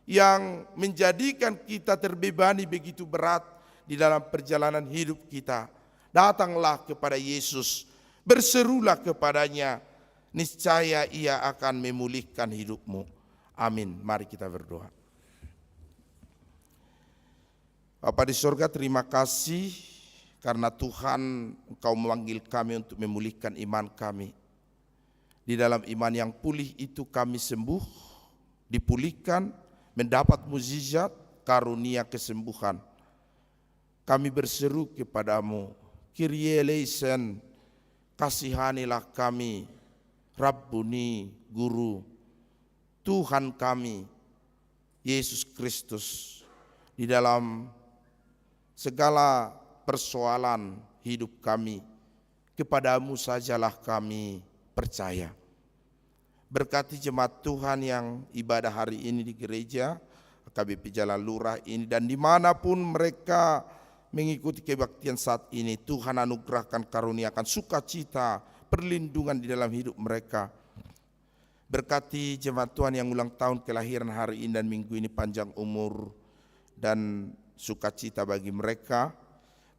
yang menjadikan kita terbebani begitu berat di dalam perjalanan hidup kita. Datanglah kepada Yesus, berserulah kepadanya, niscaya ia akan memulihkan hidupmu. Amin. Mari kita berdoa. Bapa di surga, terima kasih karena Tuhan Engkau memanggil kami untuk memulihkan iman kami. Di dalam iman yang pulih itu kami sembuh, dipulihkan, mendapat mukjizat, karunia kesembuhan. Kami berseru kepadamu, Kyrie eleison, kasihanilah kami, Rabbuni, Guru, Tuhan kami, Yesus Kristus. Di dalam segala persoalan hidup kami, kepadamu sajalah kami percaya. Berkati jemaat Tuhan yang ibadah hari ini di gereja AKBP Jalan Lurah ini, dan dimanapun mereka mengikuti kebaktian saat ini, Tuhan anugerahkan, karuniakan sukacita, perlindungan di dalam hidup mereka. Berkati jemaat Tuhan yang ulang tahun kelahiran hari ini dan minggu ini, panjang umur dan sukacita bagi mereka.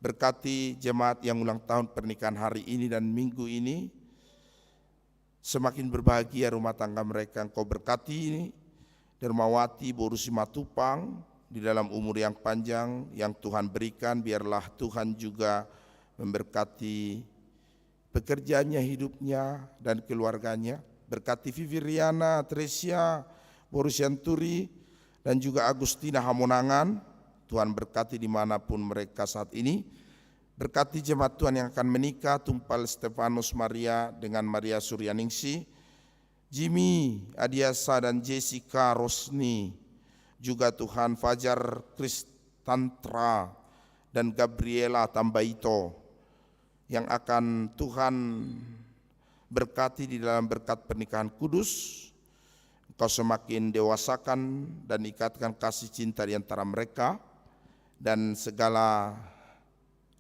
Berkati jemaat yang ulang tahun pernikahan hari ini dan minggu ini, semakin berbahagia rumah tangga mereka. Engkau berkati Dermawati Borusi Matupang di dalam umur yang panjang yang Tuhan berikan. Biarlah Tuhan juga memberkati pekerjaannya, hidupnya dan keluarganya. Berkati Viviriana, Tresia, Borusianturi dan juga Agustina Hamonangan. Tuhan berkati dimanapun mereka saat ini. Berkati jemaat Tuhan yang akan menikah, Tumpal Stefanus Maria dengan Maria Suryaningsi, Jimmy Adiasa dan Jessica Rosni, juga Tuhan Fajar Kristantra dan Gabriela Tambaito, yang akan Tuhan berkati di dalam berkat pernikahan kudus. Engkau Kau semakin dewasakan dan ikatkan kasih cinta di antara mereka, dan segala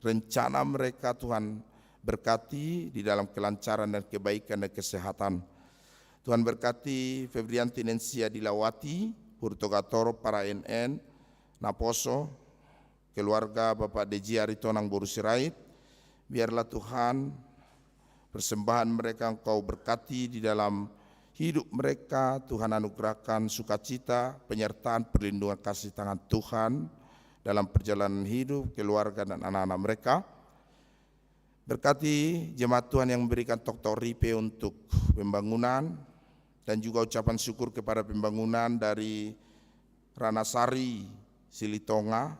rencana mereka Tuhan berkati di dalam kelancaran dan kebaikan dan kesehatan. Tuhan berkati Febrianti Nensia Dilawati, Purtogatoro para NN, Naposo, keluarga Bapak Deji Aritonang Boru Sirait. Biarlah Tuhan persembahan mereka Engkau berkati di dalam hidup mereka. Tuhan anugerahkan sukacita, penyertaan, perlindungan kasih tangan Tuhan dalam perjalanan hidup, keluarga dan anak-anak mereka. Berkati jemaat Tuhan yang memberikan Tok Ripe untuk pembangunan, dan juga ucapan syukur kepada pembangunan dari Ranasari Silitonga.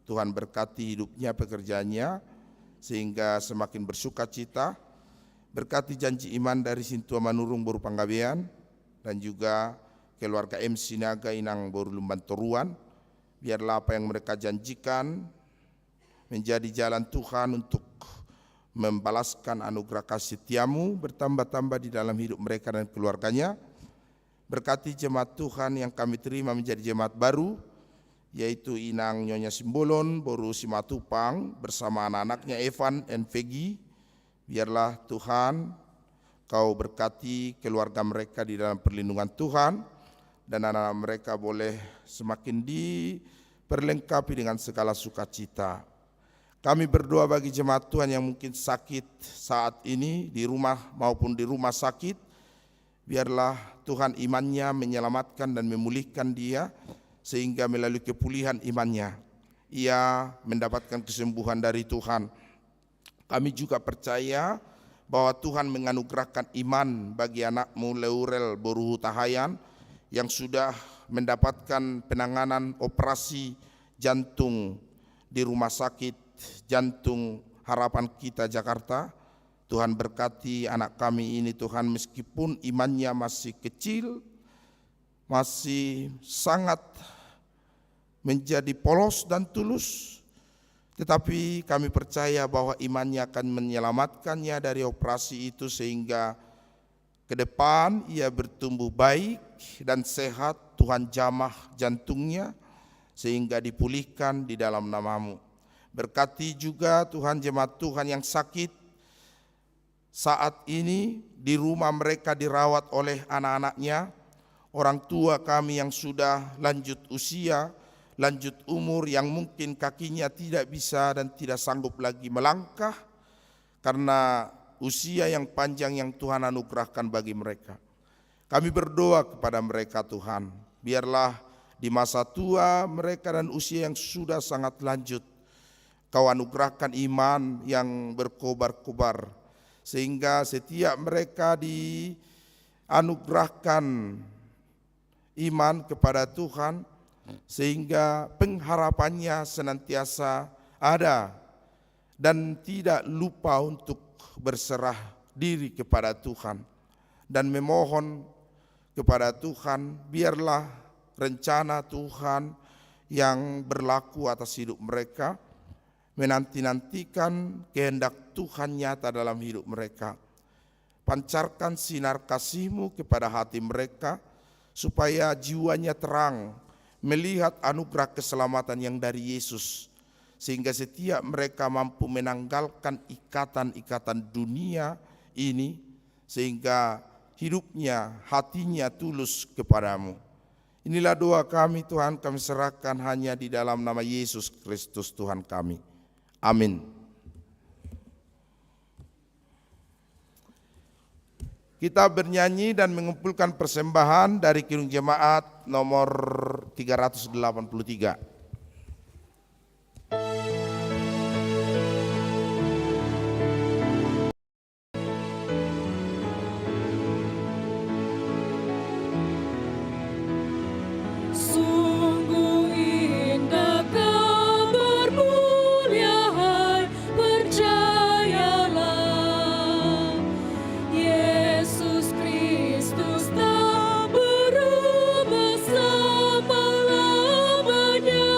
Tuhan berkati hidupnya, pekerjaannya, sehingga semakin bersukacita. Berkati janji iman dari Sintua Manurung Boru Panggabean, dan juga keluarga M. Sinaga Inang Boru Lumban Toruan. Biarlah apa yang mereka janjikan menjadi jalan Tuhan untuk membalaskan anugerah kasih setiamu bertambah-tambah di dalam hidup mereka dan keluarganya. Berkati jemaat Tuhan yang kami terima menjadi jemaat baru, yaitu Inang Nyonya Simbolon Boru Simatupang bersama anak-anaknya Evan dan Vegi. Biarlah Tuhan Kau berkati keluarga mereka di dalam perlindungan Tuhan, dan anak-anak mereka boleh semakin diperlengkapi dengan segala sukacita. Kami berdoa bagi jemaat Tuhan yang mungkin sakit saat ini di rumah maupun di rumah sakit. Biarlah Tuhan imannya menyelamatkan dan memulihkan dia, sehingga melalui kepulihan imannya ia mendapatkan kesembuhan dari Tuhan. Kami juga percaya bahwa Tuhan menganugerahkan iman bagi anakmu Leurel Boru Hutahayan yang sudah mendapatkan penanganan operasi jantung di Rumah Sakit Jantung Harapan Kita Jakarta. Tuhan berkati anak kami ini Tuhan, meskipun imannya masih kecil, masih sangat menjadi polos dan tulus, tetapi kami percaya bahwa imannya akan menyelamatkannya dari operasi itu, sehingga ke depan ia bertumbuh baik dan sehat. Tuhan jamah jantungnya sehingga dipulihkan di dalam nama-Mu. Berkati juga Tuhan jemaat Tuhan yang sakit saat ini di rumah mereka dirawat oleh anak-anaknya, orang tua kami yang sudah lanjut usia, lanjut umur, yang mungkin kakinya tidak bisa dan tidak sanggup lagi melangkah karena usia yang panjang yang Tuhan anugerahkan bagi mereka. Kami berdoa kepada mereka Tuhan, biarlah di masa tua mereka dan usia yang sudah sangat lanjut, Kau anugerahkan iman yang berkobar-kobar, sehingga setiap mereka dianugerahkan iman kepada Tuhan, sehingga pengharapannya senantiasa ada dan tidak lupa untuk berserah diri kepada Tuhan dan memohon kepada Tuhan. Biarlah rencana Tuhan yang berlaku atas hidup mereka, menanti-nantikan kehendak Tuhan nyata dalam hidup mereka. Pancarkan sinar kasih-Mu kepada hati mereka, supaya jiwanya terang melihat anugerah keselamatan yang dari Yesus, sehingga setiap mereka mampu menanggalkan ikatan-ikatan dunia ini, sehingga hidupnya, hatinya tulus kepadamu. Inilah doa kami Tuhan, kami serahkan hanya di dalam nama Yesus Kristus Tuhan kami. Amin. Kita bernyanyi dan mengumpulkan persembahan dari Kidung Jemaat nomor 383. Sungguh indah kabar-Mu, hai percayalah, Yesus Kristus tak berubah selama-lamanya.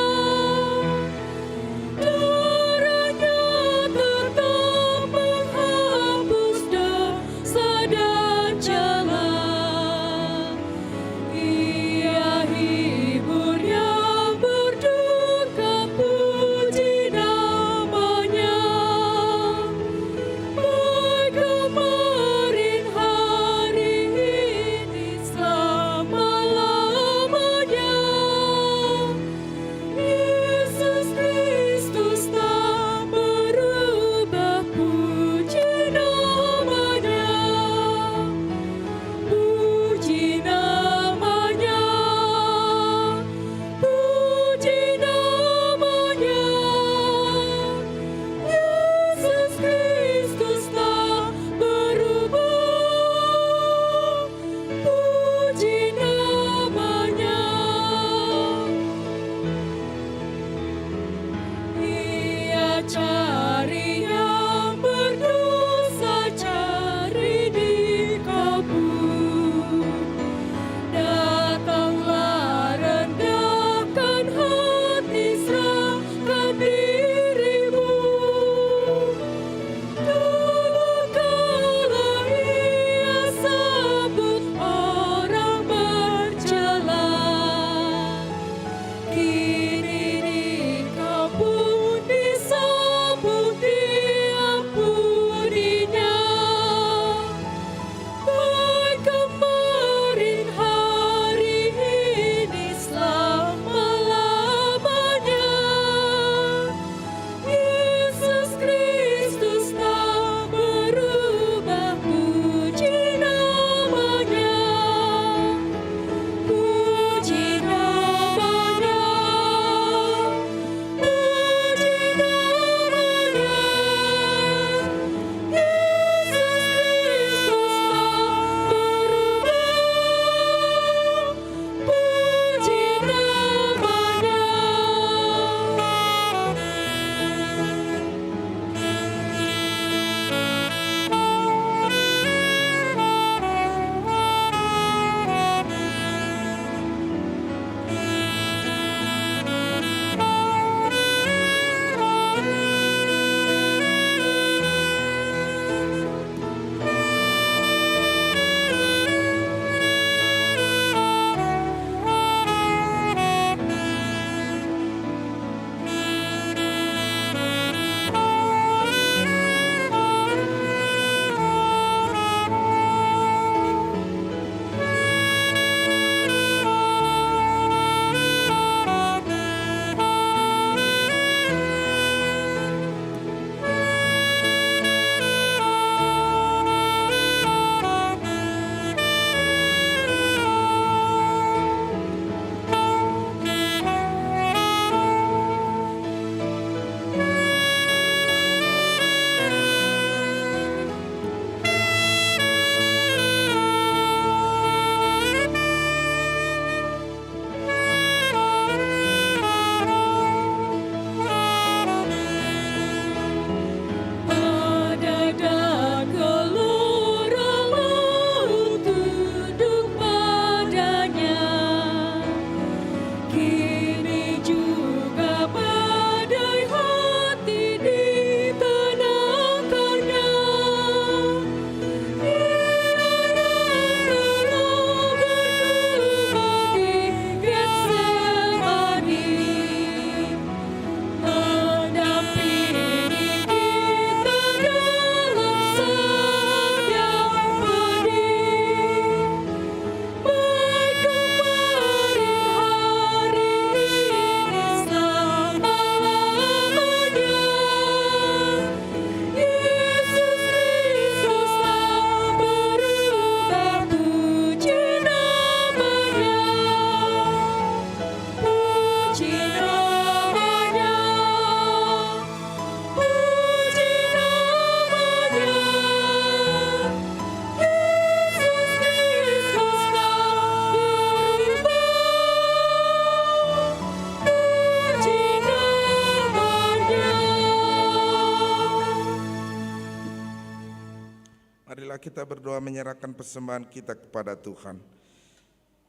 Marilah kita berdoa menyerahkan persembahan kita kepada Tuhan.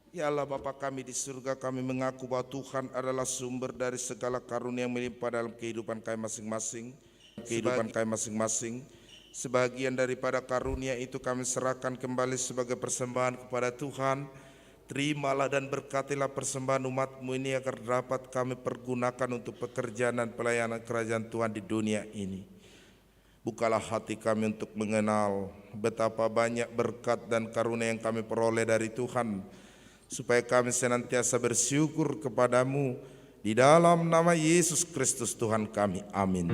Ya Allah Bapa kami di surga, kami mengaku bahwa Tuhan adalah sumber dari segala karunia yang melimpah dalam kehidupan kami masing-masing. Sebagian daripada karunia itu kami serahkan kembali sebagai persembahan kepada Tuhan. Terimalah dan berkatilah persembahan umat-Mu ini agar dapat kami pergunakan untuk pekerjaan dan pelayanan kerajaan Tuhan di dunia ini. Bukalah hati kami untuk mengenal betapa banyak berkat dan karunia yang kami peroleh dari Tuhan, supaya kami senantiasa bersyukur kepadamu di dalam nama Yesus Kristus Tuhan kami. Amin.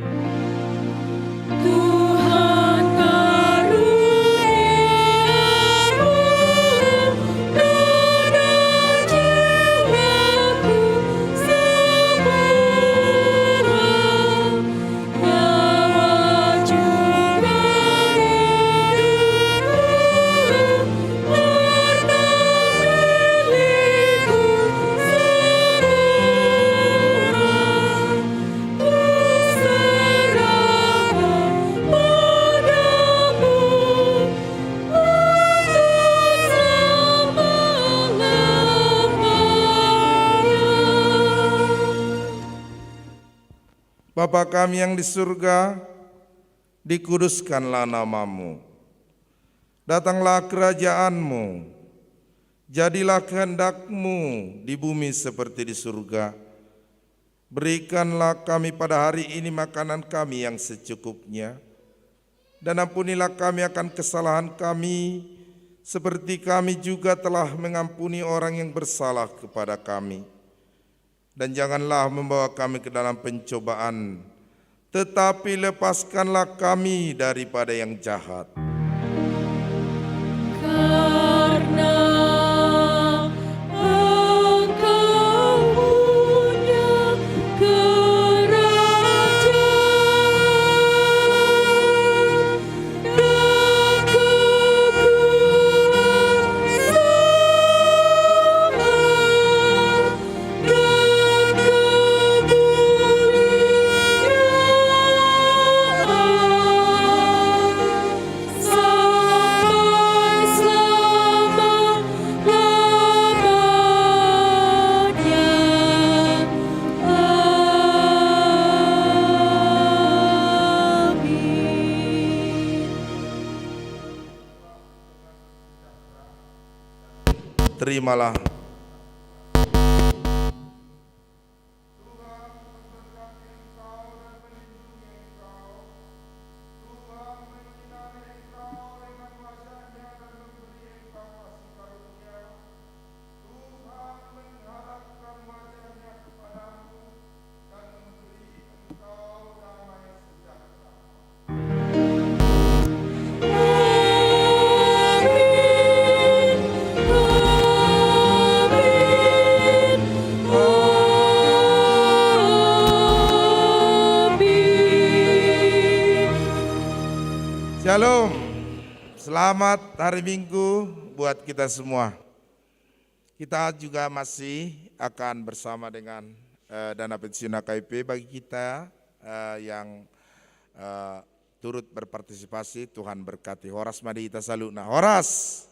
Tuhan karuniamu pada jiwaku sempurna, nyawa juga hidupku harta milikku Bapa kami yang di surga, dikuduskanlah nama-Mu. Datanglah kerajaan-Mu. Jadilah kehendak-Mu di bumi seperti di surga. Berikanlah kami pada hari ini makanan kami yang secukupnya. Dan ampunilah kami akan kesalahan kami, seperti kami juga telah mengampuni orang yang bersalah kepada kami. Dan janganlah membawa kami ke dalam pencobaan, tetapi lepaskanlah kami daripada yang jahat. Karena Engkau punya kerajaan dan kekuasaan dan kemuliaan sampai selama-lamanya. Amin. Terimalah. Shalom, selamat hari Minggu buat kita semua. Kita juga masih akan bersama dengan Dana Pensiun HKIP. Bagi kita yang turut berpartisipasi, Tuhan berkati. Horas Madita Saluna. Horas.